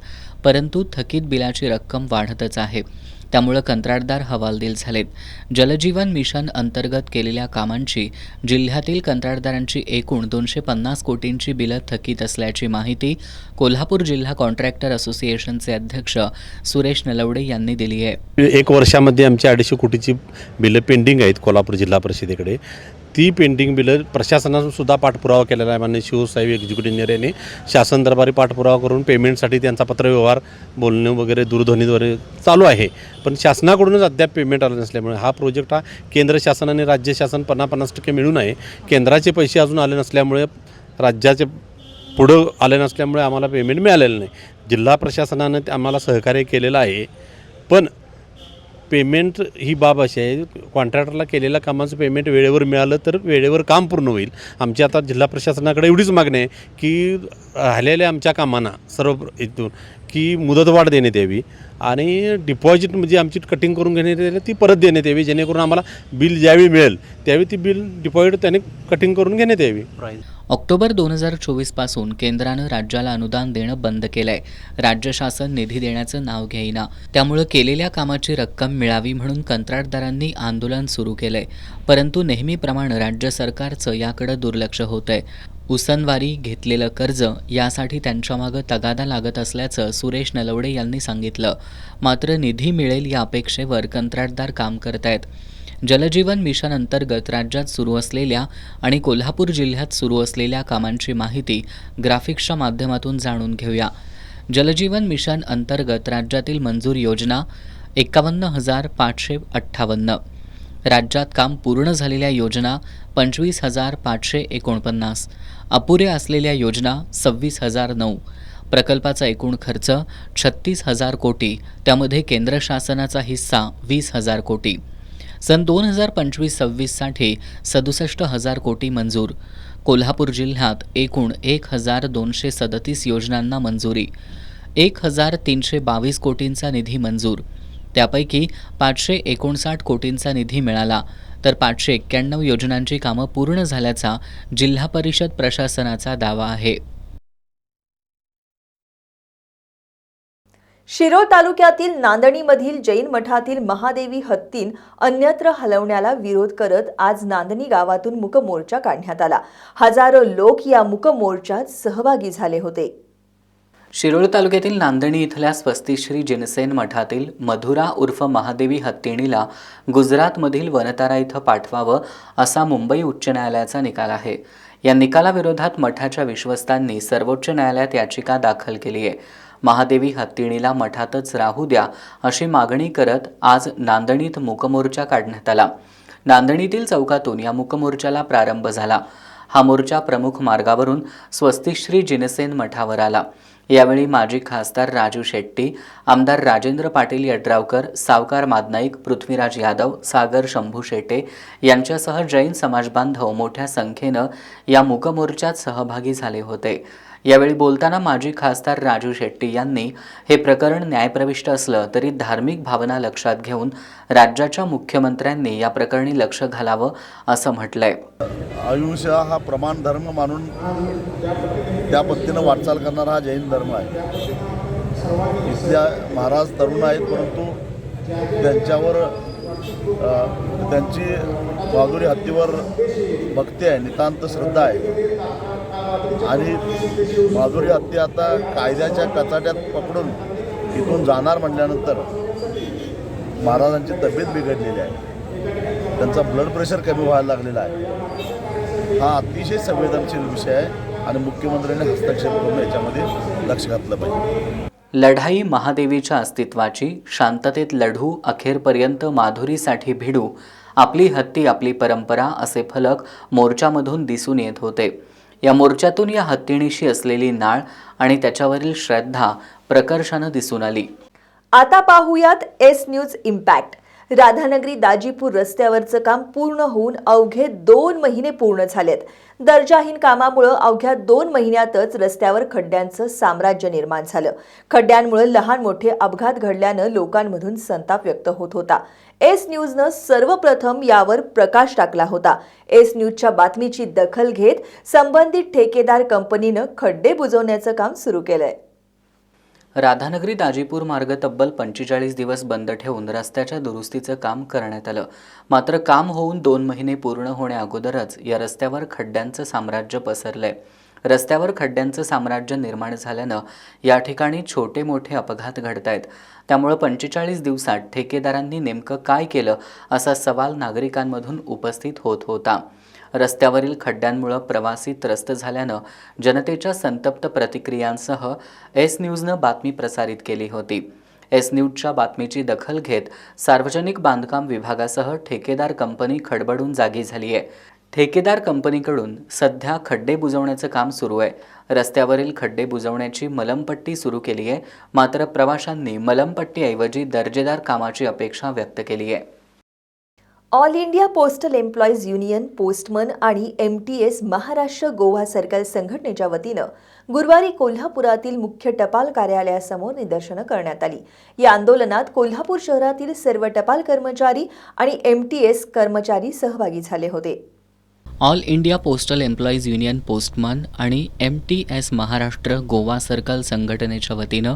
परंतु थकीत बिलाची रक्कम वाढतच आहे. त्यामुळे कंत्राटदार हवालदिल झालेत. जलजीवन मिशन अंतर्गत केलेल्या कामांची जिल्ह्यातील कंत्राटदारांची एकूण 250 कोटींची बिलं थकीत असल्याची माहिती कोल्हापूर जिल्हा कॉन्ट्रॅक्टर असोसिएशनचे अध्यक्ष सुरेश नलवडे यांनी दिली आहे. 1 वर्षामध्ये आमची 250 कोटीची बिलं पेंडिंग आहेत कोल्हापूर जिल्हा परिषदेकडे. ती पेंडिंग बिलं प्रशासनानं सुद्धा पाठपुरावा केलेला आहे. माननीय शिवसाहेब एक्झिक्युटिव्ह इंजिनियर यांनी शासन दरबारी पाठपुरावा करून पेमेंटसाठी त्यांचा पत्रव्यवहार बोलणं वगैरे दूरध्वनीद्वारे चालू आहे. पण शासनाकडूनच अद्याप पेमेंट आलं नसल्यामुळे हा प्रोजेक्ट हा केंद्र शासन आणि राज्य शासन 50-50% मिळून आहे. केंद्राचे पैसे अजून आले नसल्यामुळे राज्याचे पुढं आले नसल्यामुळे आम्हाला पेमेंट मिळालेलं नाही. जिल्हा प्रशासनानं आम्हाला सहकार्य केलेलं आहे. पण पेमेंट ही बाब अशी आहे, कॉन्ट्रॅक्टरला केलेल्या कामाचं पेमेंट वेळेवर मिळालं तर वेळेवर काम पूर्ण होईल. आमची आता जिल्हा प्रशासनाकडे एवढीच मागणी आहे की राहिलेल्या आमच्या कामांना सर्व इथून की मुदतवाढ देण्यात यावी आणि डिपॉझिट म्हणजे आमची कटिंग करून घेण्यात यावी ती परत देण्यात यावी, जेणेकरून आम्हाला बिल ज्यावेळी मिळेल त्यावेळी ती बिल डिपॉझिट त्याने कटिंग करून घेण्यात यावी. ऑक्टोबर 2024 पासून केंद्रानं राज्याला अनुदान देणं बंद केलंय. राज्य शासन निधी देण्याचं नाव घेईना. त्यामुळे केलेल्या कामाची रक्कम मिळावी म्हणून कंत्राटदारांनी आंदोलन सुरू केलंय. परंतु नेहमीप्रमाणे राज्य सरकारचं याकडे दुर्लक्ष होतंय. उसनवारी घेतलेलं कर्ज यासाठी त्यांच्यामागं तगादा लागत असल्याचं सुरेश नलवडे यांनी सांगितलं. मात्र निधी मिळेल या अपेक्षेवर कंत्राटदार काम करतायत. जलजीवन मिशन अंतर्गत राज्यात सुरू असलेल्या आणि कोल्हापूर जिल्ह्यात सुरू असलेल्या कामांची माहिती ग्राफिक्सच्या माध्यमातून जाणून घेऊया. जलजीवन मिशन अंतर्गत राज्यातील मंजूर योजना 51,558. राज्यात काम पूर्ण झालेल्या योजना 25,549. अपुऱ्या असलेल्या योजना 26,009. प्रकल्पाचा एकूण खर्च 36,000 कोटी. त्यामध्ये केंद्र शासनाचा हिस्सा 20,000 कोटी. सन 2025-26साठी 67,000 कोटी मंजूर. कोल्हापूर जिल्ह्यात एकूण 1,237 योजनांना मंजुरी. 1,322 कोटींचा निधी मंजूर. त्यापैकी 559 कोटींचा निधी मिळाला. तर 591 योजनांची कामं पूर्ण झाल्याचा जिल्हा परिषद प्रशासनाचा दावा आहे. शिरोळ तालुक्यातील नांदणीमधील जैन मठातील महादेवी हत्तीन अन्यत्र हलवण्याला विरोध करत आज नांदणी गावातून मूक मोर्चा काढण्यात आला. हजारो लोक या मूक मोर्चात सहभागी झाले होते. शिरोळ तालुक्यातील नांदणी इथल्या स्वस्तिश्री जिनसेन मठातील मधुरा उर्फ महादेवी हत्तीणीला गुजरातमधील वनतारा इथं पाठवावं असा मुंबई उच्च न्यायालयाचा निकाल आहे. या निकालाविरोधात मठाच्या विश्वस्तांनी सर्वोच्च न्यायालयात याचिका दाखल केली आहे. महादेवी हत्तीणीला मठातच राहू द्या अशी मागणी करत आज नांदणीत मूकमोर्चा काढण्यात आला. नांदणीतील चौकातून या मूकमोर्चाला प्रारंभ झाला. हा मोर्चा प्रमुख मार्गावरून स्वस्तिश्री जिनसेन मठावर आला. यावेळी माजी खासदार राजू शेट्टी, आमदार राजेंद्र पाटील यड्रावकर, सावकार मादनाईक, पृथ्वीराज यादव, सागर शंभू शेटे यांच्यासह जैन समाजबांधव मोठ्या संख्येनं या मूकमोर्चात सहभागी झाले होते. यावेळी बोलताना माजी खासदार राजू शेट्टी यांनी हे प्रकरण न्यायप्रविष्ट असलं तरी धार्मिक भावना लक्षात घेऊन राज्याच्या मुख्यमंत्र्यांनी या प्रकरणी लक्ष घालावं असं म्हटलंय. आयुष्य हा प्रमाण धर्म मानून त्या पद्धतीनं वाटचाल करणारा हा जैन धर्म आहे. इथल्या महाराज तरुण आहेत, परंतु त्यांच्यावर त्यांची माधुरी हत्तीवर भक्ती आहे, नितांत श्रद्धा आहे. आणि माधुरी हत्ती आता कायद्याच्या कचाट्यात पकडून इथून जाणार म्हटल्यानंतर महाराजांची तब्येत बिघडलेली आहे, त्यांचा ब्लड प्रेशर कमी व्हायला लागलेला आहे. हा अतिशय संवेदनशील विषय आहे आणि मुख्यमंत्र्यांनी हस्तक्षेप करून याच्यामध्ये लक्ष घातलं पाहिजे. लढाई महादेवीच्या अस्तित्वाची, शांततेत लढू, अखेरपर्यंत माधुरीसाठी भिडू, आपली हत्ती आपली परंपरा असे फलक मोर्चामधून दिसून येत होते. या मोर्चातून या हत्तीणीशी असलेली नाळ आणि त्याच्यावरील श्रद्धा प्रकर्षानं दिसून आली. आता पाहूयात S news impact. Radhanagari Dajipur रस्त्यावरचं काम पूर्ण होऊन अवघे 2 महिने पूर्ण झालेत. दर्जाहीन कामामुळे अवघ्या 2 महिन्यातच रस्त्यावर खड्ड्यांचं साम्राज्य निर्माण झालं. खड्ड्यांमुळे लहान मोठे अपघात घडल्यानं लोकांमधून संताप व्यक्त होत होता. एस न्यूजनं सर्वप्रथम यावर प्रकाश टाकला होता. एस न्यूजच्या बातमीची दखल घेत संबंधित ठेकेदार कंपनीनं खड्डे बुजवण्याचं काम सुरू केलंय. राधानगरी दाजीपूर मार्ग तब्बल 45 दिवस बंद ठेवून रस्त्याच्या दुरुस्तीचं काम करण्यात आलं. मात्र काम होऊन 2 महिने पूर्ण होण्याअगोदरच या रस्त्यावर खड्ड्यांचं साम्राज्य पसरलंय. रस्त्यावर खड्ड्यांचं साम्राज्य निर्माण झाल्यानं या ठिकाणी छोटे मोठे अपघात घडतायत. त्यामुळे 45 दिवसात ठेकेदारांनी नेमकं काय केलं असा सवाल नागरिकांमधून उपस्थित होत होता. रस्त्यावरील खड्ड्यांमुळे प्रवासी त्रस्त झाल्यानं जनतेच्या संतप्त प्रतिक्रियांसह एस न्यूजनं बातमी प्रसारित केली होती. एस न्यूजच्या बातमीची दखल घेत सार्वजनिक बांधकाम विभागासह ठेकेदार कंपनी खडबडून जागी झाली आहे. ठेकेदार कंपनीकडून सध्या खड्डे बुजवण्याचं काम सुरू आहे. रस्त्यावरील खड्डे बुजवण्याची मलमपट्टी सुरू केली आहे. मात्र प्रवाशांनी मलमपट्टीऐवजी दर्जेदार कामाची अपेक्षा व्यक्त केली आहे. All India postal employees union, postman आणि MTS महाराष्ट्र गोवा सर्कल संघटनेच्या वतीनं गुरुवारी कोल्हापुरातील मुख्य टपाल कार्यालयासमोर निदर्शनं करण्यात आली. या आंदोलनात कोल्हापूर शहरातील सर्व टपाल कर्मचारी आणि MTS कर्मचारी सहभागी झाले होते. All India postal employees union, postman आणि MTS महाराष्ट्र गोवा सर्कल संघटनेच्या वतीनं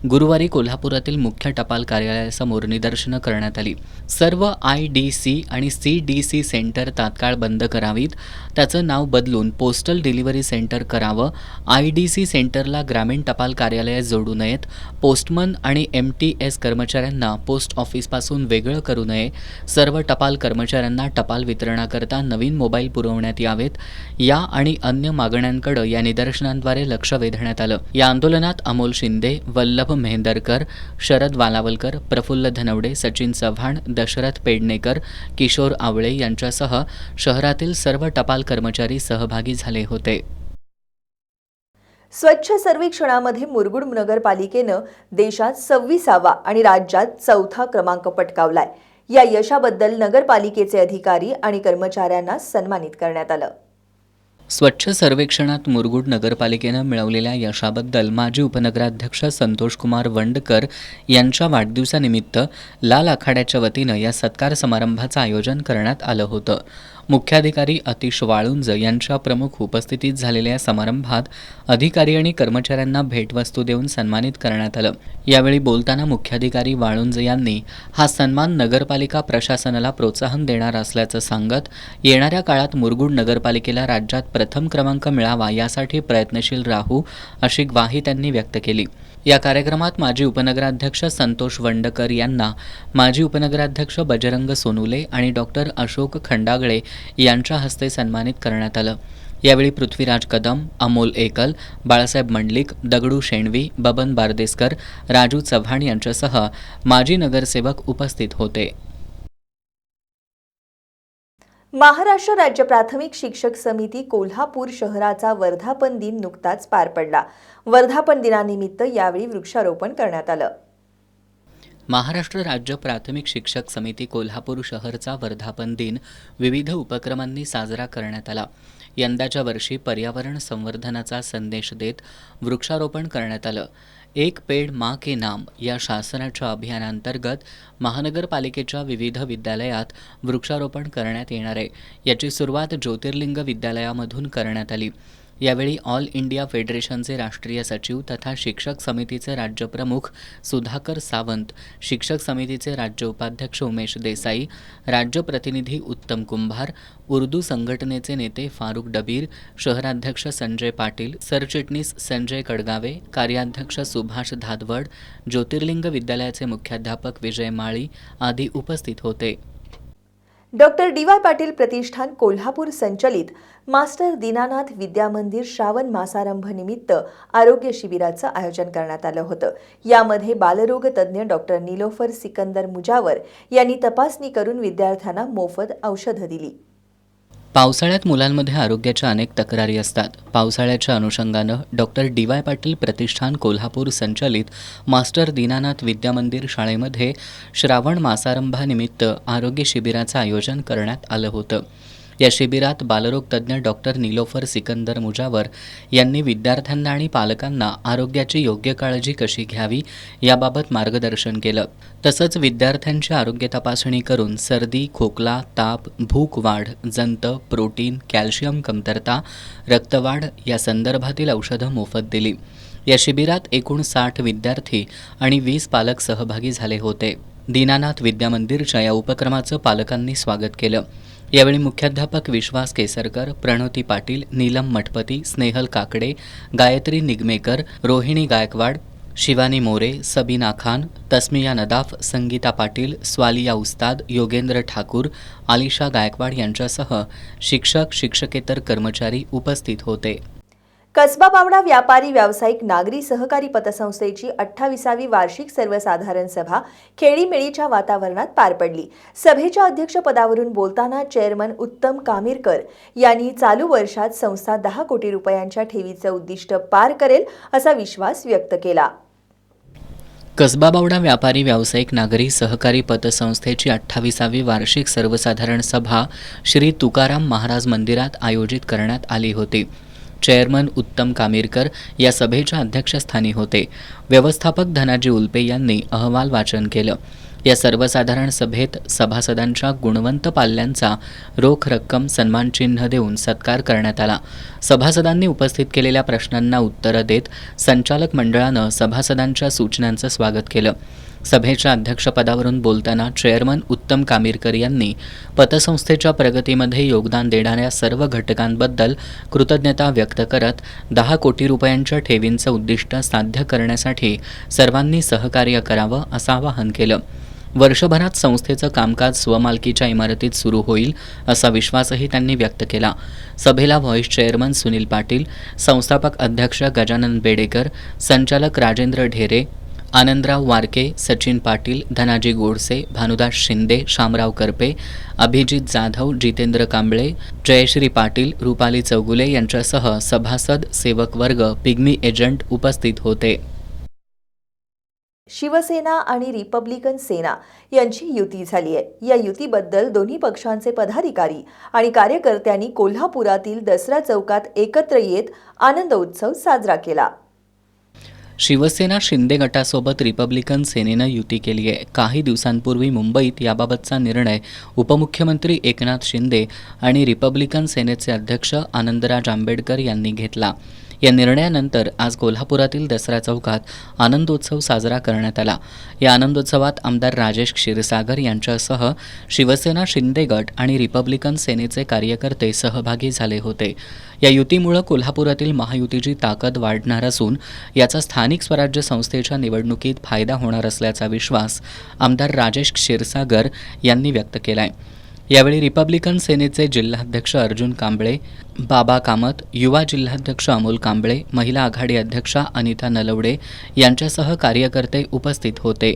गुरुवारी कोल्हापुरातील मुख्य टपाल कार्यालयासमोर निदर्शनं करण्यात आली. सर्व IDC आणि CDC सेंटर तात्काळ बंद करावीत, त्याचं नाव बदलून पोस्टल डिलिव्हरी सेंटर करावं, IDC सेंटरला ग्रामीण टपाल कार्यालयात जोडू नयेत, पोस्टमन आणि MTS कर्मचाऱ्यांना पोस्ट ऑफिसपासून वेगळं करू नये, सर्व टपाल कर्मचाऱ्यांना टपाल वितरणाकरता नवीन मोबाईल पुरवण्यात यावेत, या आणि अन्य मागण्यांकडे या निदर्शनांद्वारे लक्ष वेधण्यात आलं. या आंदोलनात अमोल शिंदे, वल्लभ मेहंदरकर, शरद वालावलकर, प्रफुल्ल धनवडे, सचिन चव्हाण, दशरथ पेडणेकर, किशोर आवळे यांच्यासह शहरातील सर्व टपाल कर्मचारी सहभागी झाले होते. स्वच्छ सर्वेक्षणामध्ये मुरगुड नगरपालिकेनं देशात 26वा आणि राज्यात 4था क्रमांक पटकावलाय. या यशाबद्दल नगरपालिकेचे अधिकारी आणि कर्मचाऱ्यांना सन्मानित करण्यात आलं. स्वच्छ सर्वेक्षणात मुरगुड नगरपालिकेनं मिळवलेल्या यशाबद्दल माजी उपनगराध्यक्ष संतोषकुमार वंडकर यांच्या वाढदिवसानिमित्त लाल आखाड्याच्या वतीनं या सत्कार समारंभाचं आयोजन करण्यात आलं होतं. मुख्याधिकारी अतिश वाळुंज यांच्या प्रमुख उपस्थितीत झालेल्या या समारंभात अधिकारी आणि कर्मचाऱ्यांना भेटवस्तू देऊन सन्मानित करण्यात आलं. यावेळी बोलताना मुख्याधिकारी वाळुंज यांनी हा सन्मान नगरपालिका प्रशासनाला प्रोत्साहन देणार असल्याचं सांगत येणाऱ्या काळात मुरगुड नगरपालिकेला राज्यात प्रथम क्रमांक मिळावा यासाठी प्रयत्नशील राहू अशी ग्वाही त्यांनी व्यक्त केली. या कार्यक्रमात माजी उपनगराध्यक्ष संतोष वंडकर यांना माजी उपनगराध्यक्ष बजरंग सोनुले आणि डॉक्टर अशोक खंडागळे यांच्या हस्ते सन्मानित करण्यात आलं. यावेळी पृथ्वीराज कदम, अमोल एकल, बाळासाहेब मंडलिक, दगडू शेणवी, बबन बारदेसकर, राजू चव्हाण यांच्यासह माजी नगरसेवक उपस्थित होते. महाराष्ट्र राज्य प्राथमिक शिक्षक समिती कोल्हापूर शहराचा वर्धापन दिन नुकताच पार पडला. वर्धापन दिनानिमित्त यावेळी वृक्षारोपण करण्यात आलं. महाराष्ट्र राज्य प्राथमिक शिक्षक समिती कोल्हापूर शहरचा वर्धापन दिन विविध उपक्रमांनी साजरा करण्यात आला. यंदाच्या वर्षी पर्यावरण संवर्धनाचा संदेश देत वृक्षारोपण करण्यात आलं. एक पेड़ माँ के नाम या शासनाच्या अभियानांतर्गत महानगरपालिकेच्या विविध विद्यालयात वृक्षारोपण करण्यात येणार आहे. याची सुरुवात ज्योतिर्लिंग विद्यालयामधून करण्यात आली. यावेळी ऑल इंडिया फेडरेशनचे राष्ट्रीय सचिव तथा शिक्षक समितीचे राज्यप्रमुख सुधाकर सावंत, शिक्षक समितीचे राज्य उपाध्यक्ष उमेश देसाई, राज्य प्रतिनिधी उत्तम कुंभार, उर्दू संघटनेचे नेते फारुख डबीर, शहराध्यक्ष संजय पाटील, सरचिटणीस संजय कडगावे, कार्याध्यक्ष सुभाष धादवड, ज्योतिर्लिंग विद्यालयाचे मुख्याध्यापक विजय माळी आदी उपस्थित होते. Doctor D Y. पाटील प्रतिष्ठान कोल्हापूर संचलित मास्टर दीनानाथ विद्यामंदिर श्रावण मासारंभ निमित्त आरोग्य शिबिराचं आयोजन करण्यात आलं होतं. यामध्ये बालरोग तज्ज्ञ डॉक्टर निलोफर सिकंदर मुजावर यांनी तपासणी करून विद्यार्थ्यांना मोफत औषधं दिली. पावसाळ्यात मुलांमध्ये आरोग्याच्या अनेक तक्रारी असतात. पावसाळ्याच्या अनुषंगानं डॉक्टर डी.वाय. पाटील प्रतिष्ठान कोल्हापूर संचलित मास्टर दीनानाथ विद्यामंदिर शाळेमध्ये श्रावण मासारंभानिमित्त आरोग्य शिबिराचं आयोजन करण्यात आलं होतं. या शिबिरात बालरोग तज्ज्ञ डॉक्टर निलोफर सिकंदर मुजावर यांनी विद्यार्थ्यांना आणि पालकांना आरोग्याची योग्य काळजी कशी घ्यावी याबाबत मार्गदर्शन केलं. तसंच विद्यार्थ्यांची आरोग्य तपासणी करून सर्दी, खोकला, ताप, भूक वाढ, जंत, प्रोटीन, कॅल्शियम कमतरता, रक्तवाढ या संदर्भातील औषधं मोफत दिली. या शिबिरात एकूण 60 विद्यार्थी आणि 20 पालक सहभागी झाले होते. दीनानाथ विद्यामंदिरच्या या उपक्रमाचं पालकांनी स्वागत केलं. यावेळी मुख्याध्यापक विश्वास केसरकर, प्रणोती पाटील, नीलम मठपती, स्नेहल काकडे, गायत्री निगमेकर, रोहिणी गायकवाड, शिवानी मोरे, सबीना खान, तस्मिया नदाफ, संगीता पाटील, स्वालिया उस्ताद, योगेंद्र ठाकूर, आलिशा गायकवाड यांच्यासह शिक्षक, शिक्षकेतर कर्मचारी उपस्थित होते. कसबा बावडा व्यापारी व्यावसायिक नागरी सहकारी पतसंस्थेची 28वी वार्षिक सर्वसाधारण सभा खेळीमेळीच्या वातावरणात पार पडली. सभेच्या अध्यक्षपदावरून बोलताना चेअरमन उत्तम कामीरकर यांनी चालू वर्षात संस्था 10 कोटी रुपयांच्या ठेवीचं उद्दिष्ट पार करेल असा विश्वास व्यक्त केला. कसबा बावडा व्यापारी व्यावसायिक नागरी सहकारी पतसंस्थेची 28वी वार्षिक सर्वसाधारण सभा श्री तुकाराम महाराज मंदिरात आयोजित करण्यात आली होती. चेअरमन उत्तम कामीरकर या सभेच्या अध्यक्षस्थानी होते. व्यवस्थापक धनाजी उल्पे यांनी अहवाल वाचन केलं. या सर्वसाधारण सभेत सभासदांच्या गुणवंत पाल्यांचा रोख रक्कम सन्मानचिन्ह देऊन सत्कार करण्यात आला. सभासदांनी उपस्थित केलेल्या प्रश्नांना उत्तरं देत संचालक मंडळानं सभासदांच्या सूचनांचं स्वागत केलं. सभेच्या अध्यक्षपदावरून बोलताना चेअरमन उत्तम कामीरकर यांनी पतसंस्थेच्या प्रगतीमध्ये योगदान देणाऱ्या सर्व घटकांबद्दल कृतज्ञता व्यक्त करत 10 कोटी रुपयांच्या ठेवींचं उद्दिष्ट साध्य करण्यासाठी सर्वांनी सहकार्य करावं असं आवाहन केलं. वर्षभरात संस्थेचं कामकाज स्वमालकीच्या इमारतीत सुरू होईल असा विश्वासही त्यांनी व्यक्त केला. सभेला व्हाईस चेअरमन सुनील पाटील, संस्थापक अध्यक्ष गजानन बेडेकर, संचालक राजेंद्र ढेरे, आनंदराव वारके, सचिन पाटील, धनाजी गोडसे, भानुदास शिंदे, शामराव करपे, अभिजित जाधव, जितेंद्र कांबळे, जयश्री पाटील, रुपाली चौगुले यांच्यासह सभासद, सेवक वर्ग, पिग्मी एजंट उपस्थित होते. शिवसेना आणि रिपब्लिकन सेना यांची युती झाली आहे. या युतीबद्दल दोन्ही पक्षांचे पदाधिकारी आणि कार्यकर्त्यांनी कोल्हापुरातील दसरा चौकात एकत्र येत आनंद उत्सव साजरा केला. शिवसेना शिंदे गटासोबत रिपब्लिकन सेनेनं युती केली आहे. काही दिवसांपूर्वी मुंबईत याबाबतचा निर्णय उपमुख्यमंत्री एकनाथ शिंदे आणि रिपब्लिकन सेनेचे अध्यक्ष आनंदराज आंबेडकर यांनी घेतला. या निर्णयानंतर आज कोल्हापुरातील दसरा चौकात आनंदोत्सव साजरा करण्यात आला. या आनंदोत्सवात आमदार राजेश क्षीरसागर यांच्यासह शिवसेना शिंदे गट आणि रिपब्लिकन सेनेचे कार्यकर्ते सहभागी झाले होते. या युतीमुळे कोल्हापुरातील महायुतीची ताकद वाढणार असून याचा स्थानिक स्वराज्य संस्थेच्या निवडणुकीत फायदा होणार असल्याचा विश्वास आमदार राजेश क्षीरसागर यांनी व्यक्त केला आहे. यावेळी रिपब्लिकन सेनेचे जिल्हाध्यक्ष अर्जुन कांबळे, बाबा कामत, युवा जिल्हाध्यक्ष अमोल कांबळे, महिला आघाडी अध्यक्षा अनिता नलवडे यांच्यासह कार्यकर्ते उपस्थित होते.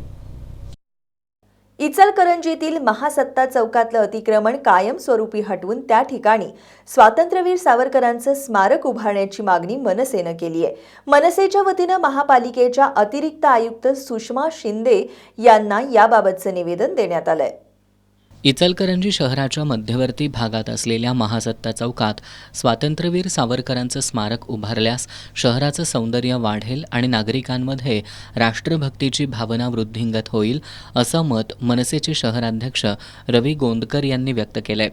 इचलकरंजीतील महासत्ता चौकातलं अतिक्रमण कायमस्वरूपी हटवून त्या ठिकाणी स्वातंत्र्यवीर सावरकरांचं स्मारक उभारण्याची मागणी मनसेनं केली आहे. मनसेच्या वतीनं महापालिकेच्या अतिरिक्त आयुक्त सुषमा शिंदे यांना याबाबतचं निवेदन देण्यात आलंय. इचलकरंजी शहराच्या मध्यवर्ती भागात असलेल्या महासत्ता चौकात स्वातंत्र्यवीर सावरकरांचं स्मारक उभारल्यास शहराचं सौंदर्य वाढेल आणि नागरिकांमध्ये राष्ट्रभक्तीची भावना वृद्धिंगत होईल, असं मत मनसेचे शहराध्यक्ष रवी गोंदकर यांनी व्यक्त केलंय.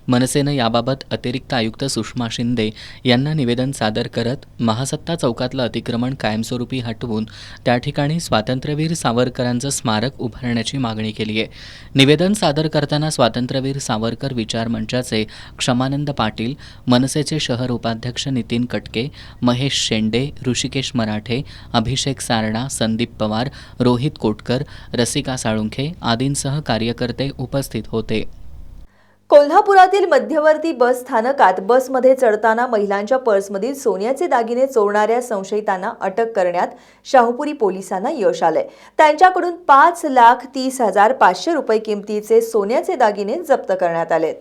मनसेनं याबाबत अतिरिक्त आयुक्त सुषमा शिंदे यांना निवेदन सादर करत महासत्ता चौकातलं अतिक्रमण कायमस्वरूपी हटवून त्या ठिकाणी स्वातंत्र्यवीर सावरकरांचं स्मारक उभारण्याची मागणी केली आहे. निवेदन सादर करताना स्वातंत्र्यवीर सावरकर विचार मंचाचे क्षमानंद पाटील, मनसेचे शहर उपाध्यक्ष नितीन कटके, महेश शेंडे, ऋषिकेश मराठे, अभिषेक सारणा, संदीप पवार, रोहित कोटकर, रसिका साळुंखे आदींसह कार्यकर्ते उपस्थित होते. कोल्हापुरातील मध्यवर्ती बस स्थानकात बसमध्ये चढताना महिलांच्या पर्समधील सोन्याचे दागिने चोरणाऱ्या संशयितांना अटक करण्यात शाहूपुरी पोलिसांना यश आलंय. त्यांच्याकडून 5,30,500 रुपये किमतीचे सोन्याचे दागिने जप्त करण्यात आलेत.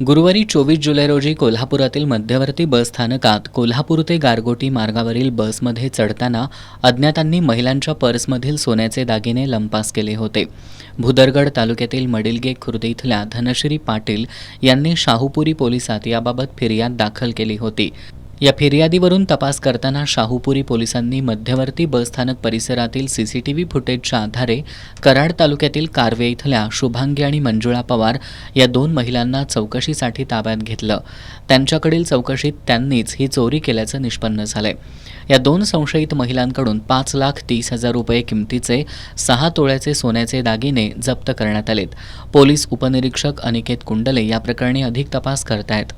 गुरुवारी 24 जुलै रोजी कोल्हापुरातील मध्यवर्ती बस स्थानकात कोल्हापूर ते गारगोटी मार्गावरील बसमध्ये चढताना अज्ञातांनी महिलांच्या पर्समधील सोन्याचे दागिने लंपास केले होते. भुदरगड तालुक्यातील मडिलगे खुर्द इथल्या धनश्री पाटील यांनी शाहूपुरी पोलिसात याबाबत फिर्याद दाखल केली होती. या फिर्यादीवरून तपास करताना शाहूपुरी पोलिसांनी मध्यवर्ती बसस्थानक परिसरातील सीसीटीव्ही फुटेजच्या आधारे कराड तालुक्यातील कारवे इथल्या शुभांगी आणि मंजुळा पवार या 2 महिलांना चौकशीसाठी ताब्यात घेतलं. त्यांच्याकडील चौकशीत त्यांनीच ही चोरी केल्याचं निष्पन्न झालंय. या 2 संशयित महिलांकडून 5,30,000 रुपये किमतीचे 6 तोळ्याचे सोन्याचे दागिने जप्त करण्यात आलेत. पोलीस उपनिरीक्षक अनिकेत कुंडले या प्रकरणी अधिक तपास करतायत.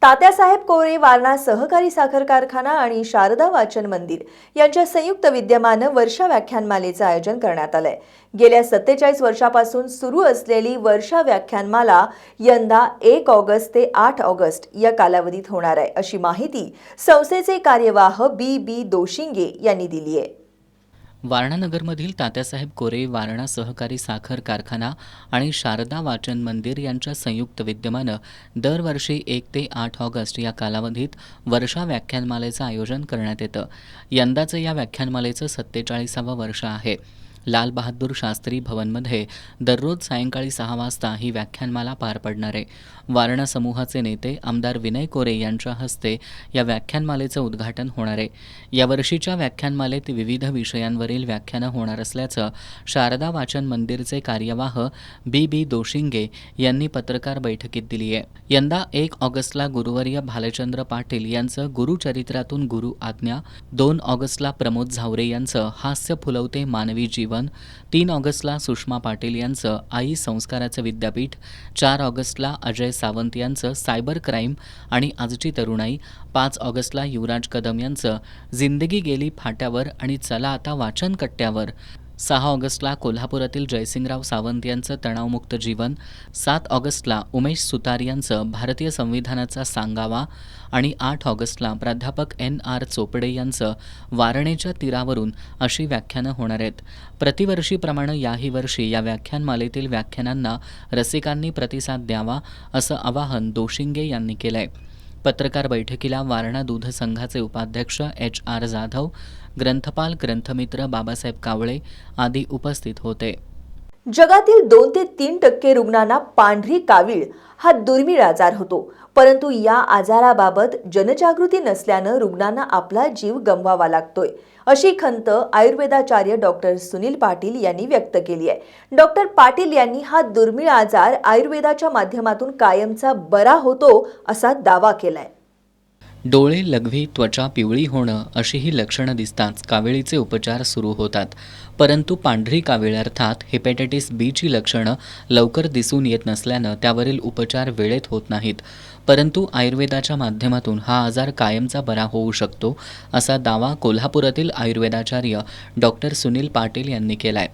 तात्यासाहेब कोरे वारणा सहकारी साखर कारखाना आणि शारदा वाचन मंदिर यांच्या संयुक्त विद्यमानं वर्षा व्याख्यानमालेचं आयोजन करण्यात आलंय. गेल्या 47 वर्षापासून सुरू असलेली वर्षा व्याख्यानमाला यंदा 1 ऑगस्ट ते 8 ऑगस्ट या कालावधीत होणार आहे, अशी माहिती संस्थेचे कार्यवाह बी दोशिंगे यांनी दिली आहे. वारणानगरमधील तात्यासाहेब कोरे वारणा सहकारी साखर कारखाना आणि शारदा वाचन मंदिर यांच्या संयुक्त विद्यमानं दरवर्षी 1 ते 8 ऑगस्ट या कालावधीत वर्षा व्याख्यानमालेचं आयोजन करण्यात येतं. यंदाचं या व्याख्यानमालेचं 47वं वर्ष आहे. लाल बहादूर शास्त्री भवनमध्ये दररोज सायंकाळी 6 वाजता ही व्याख्यानमाला पार पडणार आहे. वारणा समूहाचे नेते आमदार विनय कोरे यांच्या हस्ते या व्याख्यानमालेचं उद्घाटन होणार आहे. यावर्षीच्या व्याख्यानमालेत विविध विषयांवरील व्याख्यानं होणार असल्याचं शारदा वाचन मंदिरचे कार्यवाह बी दोशिंगे यांनी पत्रकार बैठकीत दिली आहे. यंदा 1 ऑगस्टला गुरुवर्य भालचंद्र पाटील यांचं गुरुचरित्रातून गुरु आज्ञा, 2 ऑगस्टला प्रमोद झावरे यांचं हास्य फुलवते मानवी जीवन, 3 ऑगस्टला सुषमा पाटील यांचं आई संस्काराचं विद्यापीठ, 4 ऑगस्टला अजय सावंत यांचं सायबर क्राईम आणि आजची तरुणाई, 5 ऑगस्टला युवराज कदम यांचं जिंदगी गेली फाट्यावर आणि चला आता वाचन कट्ट्यावर, 6 ऑगस्टला कोल्हापुरातील जयसिंगराव सावंत यांचं तणावमुक्त जीवन, 7 ऑगस्टला उमेश सुतार यांचं भारतीय संविधानाचा सांगावा आणि 8 ऑगस्टला प्राध्यापक NR चोपडे यांचं वारणेच्या तीरावरून अशी व्याख्यानं होणार आहेत. प्रतिवर्षीप्रमाणे याही वर्षी या व्याख्यानमालेतील व्याख्यानांना रसिकांनी प्रतिसाद द्यावा असं आवाहन दोशिंगे यांनी केलंय. पत्रकार बैठकीला वारणा दूध संघाचे उपाध्यक्ष HR जाधव, ग्रंथपाल ग्रंथमित्र बाबासाहेब कावळे आदी उपस्थित होते. जगातील 2 ते 3% रुग्णांना पांढरी कावीळ हा दुर्मिळ आजार होतो, परंतु या आजाराबाबत जनजागृती नसल्यानं रुग्णांना आपला जीव गमवावा लागतोय, अशी खंत आयुर्वेदाचार्य डॉक्टर सुनील पाटील यांनी व्यक्त केली आहे. डॉक्टर पाटील यांनी हा दुर्मिळ आजार आयुर्वेदाच्या माध्यमातून कायमचा बरा होतो असा दावा केलाय. डोळे, लघवी, त्वचा पिवळी होणं अशी ही लक्षणं दिसताच काविळीचे उपचार सुरू होतात. परंतु पांढरी कावीळ अर्थात हेपॅटायटिस बीची लक्षणं लवकर दिसून येत नसल्यानं त्यावरील उपचार वेळेत होत नाहीत. परंतु आयुर्वेदाच्या माध्यमातून हा आजार कायमचा बरा होऊ शकतो असा दावा कोल्हापुरातील आयुर्वेदाचार्य डॉक्टर सुनील पाटील यांनी केलाय.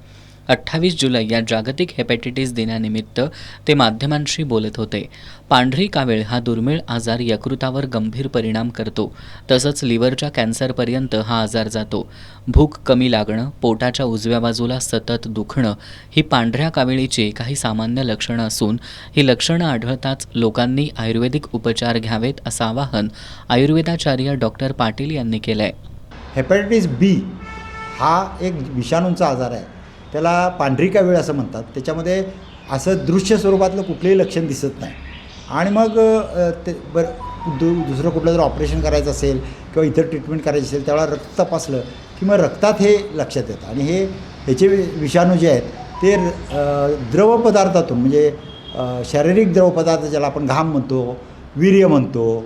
28 जुलै या जागतिक हेपॅटायटिस दिनानिमित्त ते माध्यमांशी बोलत होते. पांढरी कावीळ हा दुर्मिळ आजार यकृतावर गंभीर परिणाम करतो. तसंच लिव्हरच्या कॅन्सरपर्यंत हा आजार जातो. भूक कमी लागणं, पोटाच्या उजव्या बाजूला सतत दुखणं ही पांढऱ्या काविळीची काही सामान्य लक्षणं असून ही लक्षणं आढळताच लोकांनी आयुर्वेदिक उपचार घ्यावेत असं आवाहन आयुर्वेदाचार्य डॉक्टर पाटील यांनी केलं आहे. हेपॅटायटिस बी हा एक विषाणूंचा आजार आहे. त्याला पांढरी कावीळ असं म्हणतात. त्याच्यामध्ये असं दृश्य स्वरूपातलं कुठलंही लक्षण दिसत नाही आणि मग ते दुसरं कुठलं जर ऑपरेशन करायचं असेल किंवा इतर ट्रीटमेंट करायची असेल त्यावेळेला रक्त तपासलं की मग रक्तात हे लक्षात येतं आणि ह्याचे विषाणू जे आहेत ते द्रव पदार्थातून म्हणजे शारीरिक द्रव पदार्थ ज्याला आपण घाम म्हणतो, वीर्य म्हणतो,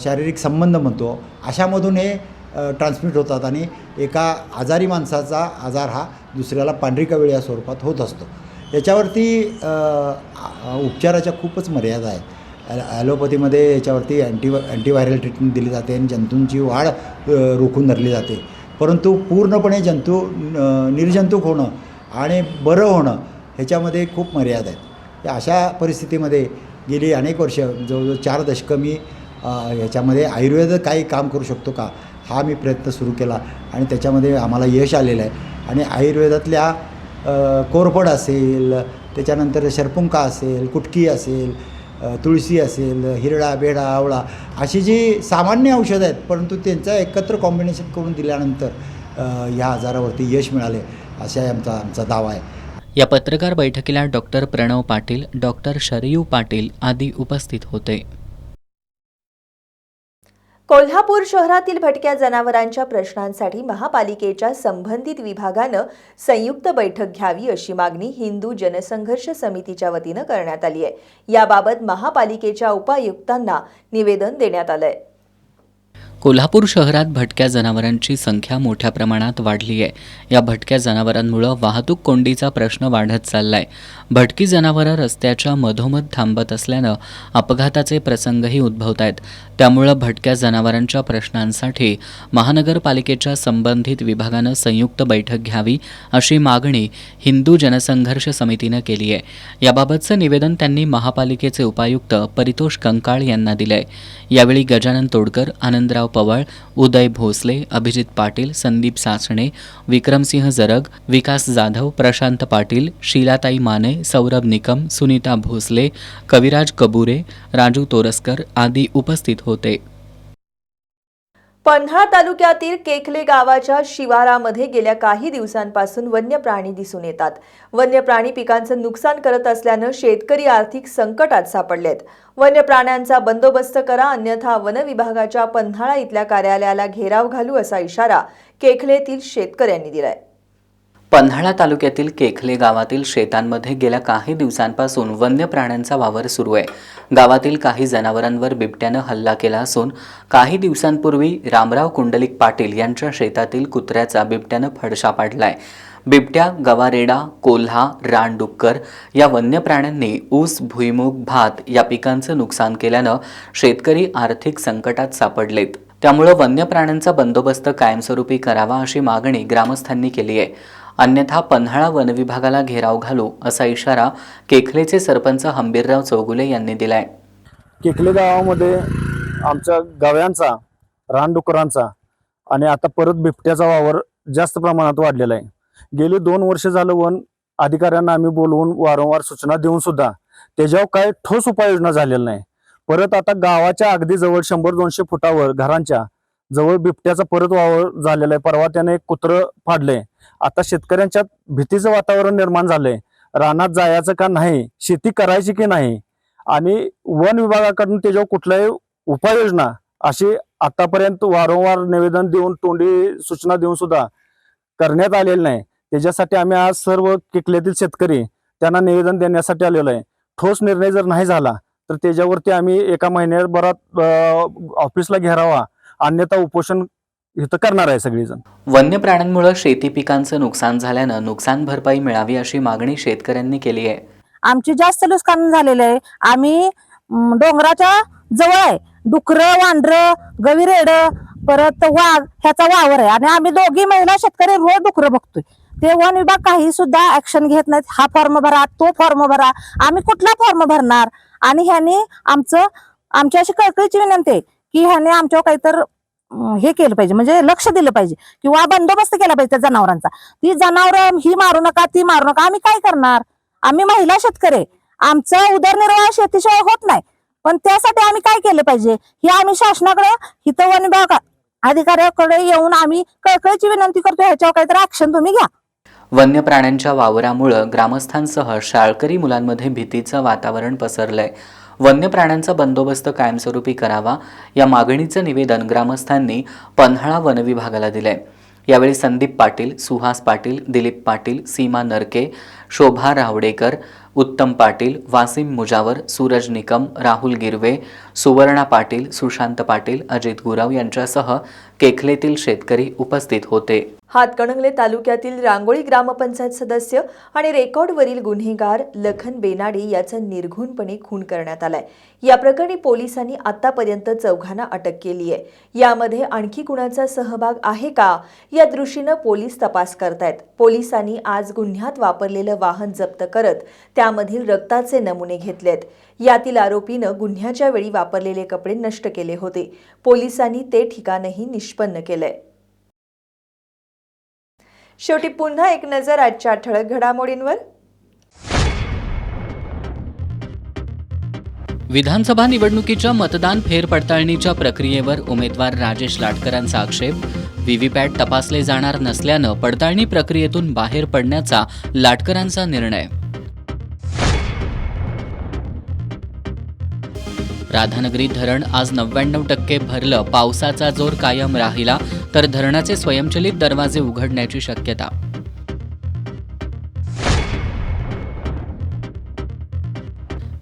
शारीरिक संबंध म्हणतो, अशामधून हे ट्रान्समिट होतात आणि एका आजारी माणसाचा आजार हा दुसऱ्याला पांढरी कावीळ या स्वरूपात होत असतो. याच्यावरती उपचाराच्या खूपच मर्यादा आहेत. ॲलोपॅथीमध्ये याच्यावरती अँटीव्हायरल ट्रीटमेंट दिली जाते आणि जंतूंची वाढ रोखून धरली जाते. परंतु पूर्णपणे निर्जंतुक होणं आणि बरं होणं ह्याच्यामध्ये खूप मर्यादा आहेत. अशा परिस्थितीमध्ये गेली अनेक वर्ष जवळजवळ 4 दशकं मी ह्याच्यामध्ये आयुर्वेद काही काम करू शकतो का हा मी प्रयत्न सुरू केला आणि त्याच्यामध्ये आम्हाला यश आलेलं आहे. आणि आयुर्वेदातल्या कोरफड असेल, त्याच्यानंतर शरपुंका असेल, कुटकी असेल, तुळशी असेल, हिरडा, बेडा, आवळा अशी जी सामान्य औषधं आहेत परंतु त्यांचं एकत्र कॉम्बिनेशन करून दिल्यानंतर ह्या आजारावरती यश मिळाले असा आमचा दावा आहे. या पत्रकार बैठकीला डॉक्टर प्रणव पाटील, डॉक्टर शरयू पाटील आदी उपस्थित होते. कोल्हापूर शहरातील भटक्या जनावरांच्या प्रश्नांसाठी महापालिकेच्या संबंधित विभागानं संयुक्त बैठक घ्यावी अशी मागणी हिंदू जनसंघर्ष समितीच्या वतीनं करण्यात आली आहे. याबाबत महापालिकेच्या उपायुक्तांना निवेदन देण्यात आलंय. कोल्हापूर शहरात भटक्या जनावरांची संख्या मोठ्या प्रमाणात वाढली आहे. या भटक्या जनावरांमुळे वाहतूक कोंडीचा प्रश्न वाढत चाललाय. भटकी जनावरं रस्त्याच्या मधोमध थांबत असल्यानं अपघाताचे प्रसंगही उद्भवत आहेत. त्यामुळं भटक्या जनावरांच्या प्रश्नांसाठी महानगरपालिकेच्या संबंधित विभागानं संयुक्त बैठक घ्यावी अशी मागणी हिंदू जनसंघर्ष समितीनं केली आहे. याबाबतचं निवेदन त्यांनी महापालिकेचे उपायुक्त परितोष कंकाळ यांना दिलंय. यावेळी गजानन तोडकर, आनंदराव पवाळ, उदय भोसले, अभिजित पाटील, संदीप सासणे, विक्रमसिंह जरग, विकास जाधव, प्रशांत पाटील, शीलाताई माने, सौरभ निकम, सुनीता भोसले, कविराज कबुरे, राजू तोरसकर आदी उपस्थित होते. पन्हाळा तालुक्यातील केखले गावाच्या शिवारामध्ये गेल्या काही दिवसांपासून वन्य प्राणी दिसून येतात. वन्य प्राणी पिकांचं नुकसान करत असल्यानं शेतकरी आर्थिक संकटात सापडलेत. वन्य प्राण्यांचा बंदोबस्त करा, अन्यथा वन विभागाच्या पन्हाळा इथल्या कार्यालयाला घेराव घालू असा इशारा केखलेतील शेतकऱ्यांनी दिलाय. पन्हाळा तालुक्यातील केखले गावातील शेतांमध्ये गेल्या काही दिवसांपासून वन्य प्राण्यांचा वावर सुरू आहे. गावातील काही जनावरांवर बिबट्यानं हल्ला केला असून काही दिवसांपूर्वी रामराव कुंडलिक पाटील यांच्या शेतातील कुत्र्याचा बिबट्यानं फडशा पाडलाय. बिबट्या, गवारेडा, कोल्हा, रानडुक्कर या वन्य प्राण्यांनी ऊस, भुईमूग, भात या पिकांचं नुकसान केल्यानं शेतकरी आर्थिक संकटात सापडलेत. त्यामुळे वन्य प्राण्यांचा बंदोबस्त कायमस्वरूपी करावा अशी मागणी ग्रामस्थांनी केली आहे. अन्यथा पन्हाळा वन विभागाला घेराव घालू असा इशारा केखलेचे सरपंच हंबीरराव चौगुले यांनी दिलाय. केखले गावामध्ये आमच्या गाव्यांचा, रानडुकरांचा आणि आता परत बिबट्याचा वावर जास्त प्रमाणात वाढलेला आहे. गेली 2 वर्ष झालं वन अधिकाऱ्यांना आम्ही बोलवून वारंवार सूचना देऊन सुद्धा त्याच्यावर काय ठोस उपाययोजना झालेल्या नाही. परत आता गावाच्या अगदी जवळ 100-200 फुटावर घरांच्या जवळ बिबट्याचा परत वावर झालेला आहे. परवा त्याने एक कुत्रं फाडलंय. आता शेतकऱ्यांच्यात भीतीचं वातावरण निर्माण झालंय. रानात जायचं का नाही, शेती करायची की नाही, आणि वन विभागाकडून त्याच्यावर कुठल्याही उपाययोजना अशी आतापर्यंत वारंवार निवेदन देऊन, तोंडी सूचना देऊन सुद्धा करण्यात आलेली नाही. त्याच्यासाठी आम्ही आज सर्व किकल्यातील शेतकरी त्यांना निवेदन देण्यासाठी आलेलो आहे. ठोस निर्णय जर नाही झाला तर त्याच्यावरती आम्ही एका महिन्याभरात ऑफिसला घेरावा, अन्यथा उपोषण इथं करणार आहे सगळीजण. वन्य प्राण्यांमुळे शेती पिकांचं नुकसान झाल्यानं नुकसान भरपाई मिळावी अशी मागणी शेतकऱ्यांनी केली आहे. आमची जास्त नुकसान झालेलं आहे. आम्ही डोंगराच्या जवळ आहे. डुकरं, वांढरं, गविरेड, परत वाघ ह्याचा वावर आहे आणि आम्ही दोघी महिला शेतकरी रोज डुकरं बघतोय. ते वन विभाग काही सुद्धा ऍक्शन घेत नाहीत. हा फॉर्म भरा, तो फॉर्म भरा. आम्ही कुठला फॉर्म भरणार? आणि ह्याने आमची अशी कळकळीची विनंती आहे की ह्याने आमच्यावर काहीतर हे केलं पाहिजे, म्हणजे लक्ष दिलं पाहिजे किंवा बंदोबस्त केला पाहिजे त्या जनावरांचा. ती जनावरं ही मारू नका, ती मारू नका. आम्ही काय करणार? आम्ही महिला शेतकरी, आमचा उदरनिर्वाह शेतीशिवाय होत नाही. पण त्यासाठी आम्ही काय केलं पाहिजे हे आम्ही शासनाकडे, हिथं वन विभाग अधिकाऱ्याकडे येऊन आम्ही कळकळीची विनंती करतो, ह्याच्यावर काहीतरी ऍक्शन तुम्ही घ्या. वन्य प्राण्यांच्या वावरामुळे ग्रामस्थांसह शाळकरी मुलांमध्ये भीतीचं वातावरण पसरलंय. वन्य प्राण्यांचा बंदोबस्त कायमस्वरूपी करावा या मागणीचं निवेदन ग्रामस्थांनी पन्हाळा वनविभागाला दिलंय. यावेळी संदीप पाटील, सुहास पाटील, दिलीप पाटील, सीमा नरके, शोभा रावडेकर, उत्तम पाटील, वासिम मुजावर, सूरज निकम, राहुल गिरवे, सुवर्णा पाटील, सुशांत पाटील, अजित गुराव यांच्यासह केखलेतील शेतकरी उपस्थित होते. हातकणंगले तालुक्यातील रांगोळी ग्रामपंचायत सदस्य आणि रेकॉर्डवरील गुन्हेगार लखन बेनाडे याचा निर्घृणपणे खून करण्यात आलाय. या प्रकरणी पोलिसांनी आतापर्यंत 4 अटक केली आहे. यामध्ये आणखी कुणाचा सहभाग आहे का या दृष्टीनं पोलीस तपास करतायत. पोलिसांनी आज गुन्ह्यात वापरलेलं वाहन जप्त करत त्यामधील रक्ताचे नमुने घेतलेत. यातील आरोपीनं गुन्ह्याच्या वेळी वापरलेले कपडे नष्ट केले होते. पोलिसांनी ते ठिकाणही निष्पन्न केलंय. शेवटी पुन्हा एक नजर आजच्या ठळक घडामोडींवर. विधानसभा निवडणुकीच्या मतदान फेरपडताळणीच्या प्रक्रियेवर उमेदवार राजेश लाटकरांचा आक्षेप. व्हीव्हीपॅट तपासले जाणार नसल्यानं पडताळणी प्रक्रियेतून बाहेर पडण्याचा लाटकरांचा निर्णय. राधानगरी धरण आज 99% भरलं. पावसाचा जोर कायम राहिला तर धरणाचे स्वयंचलित दरवाजे उघडण्याची शक्यता.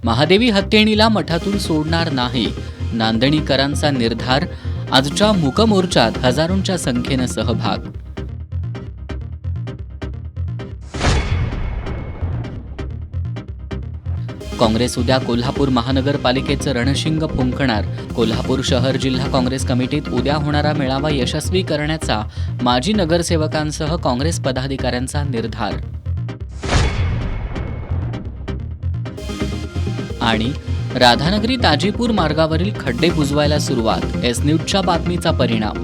महादेवी हत्तीणीला मठातून सोडणार नाही, नांदणीकरांचा निर्धार. आजच्या मूकमोर्चात हजारोंच्या संख्येनं सहभाग. काँग्रेस उद्या कोल्हापूर महानगरपालिकेचं रणशिंग फुंकणार. कोल्हापूर शहर जिल्हा काँग्रेस कमिटीत उद्या होणारा मेळावा यशस्वी करण्याचा माजी नगरसेवकांसह काँग्रेस पदाधिकाऱ्यांचा निर्धार. आणि राधानगरी ताजीपूर मार्गावरील खड्डे बुजवायला सुरुवात. एस न्यूजच्या बातमीचा परिणाम.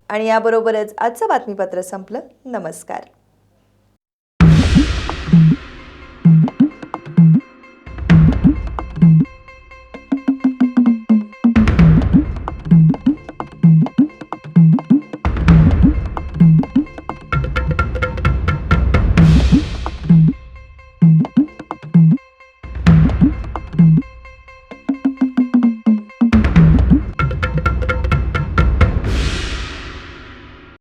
आणि याबरोबरच आजचं बातमीपत्र संपलं. नमस्कार.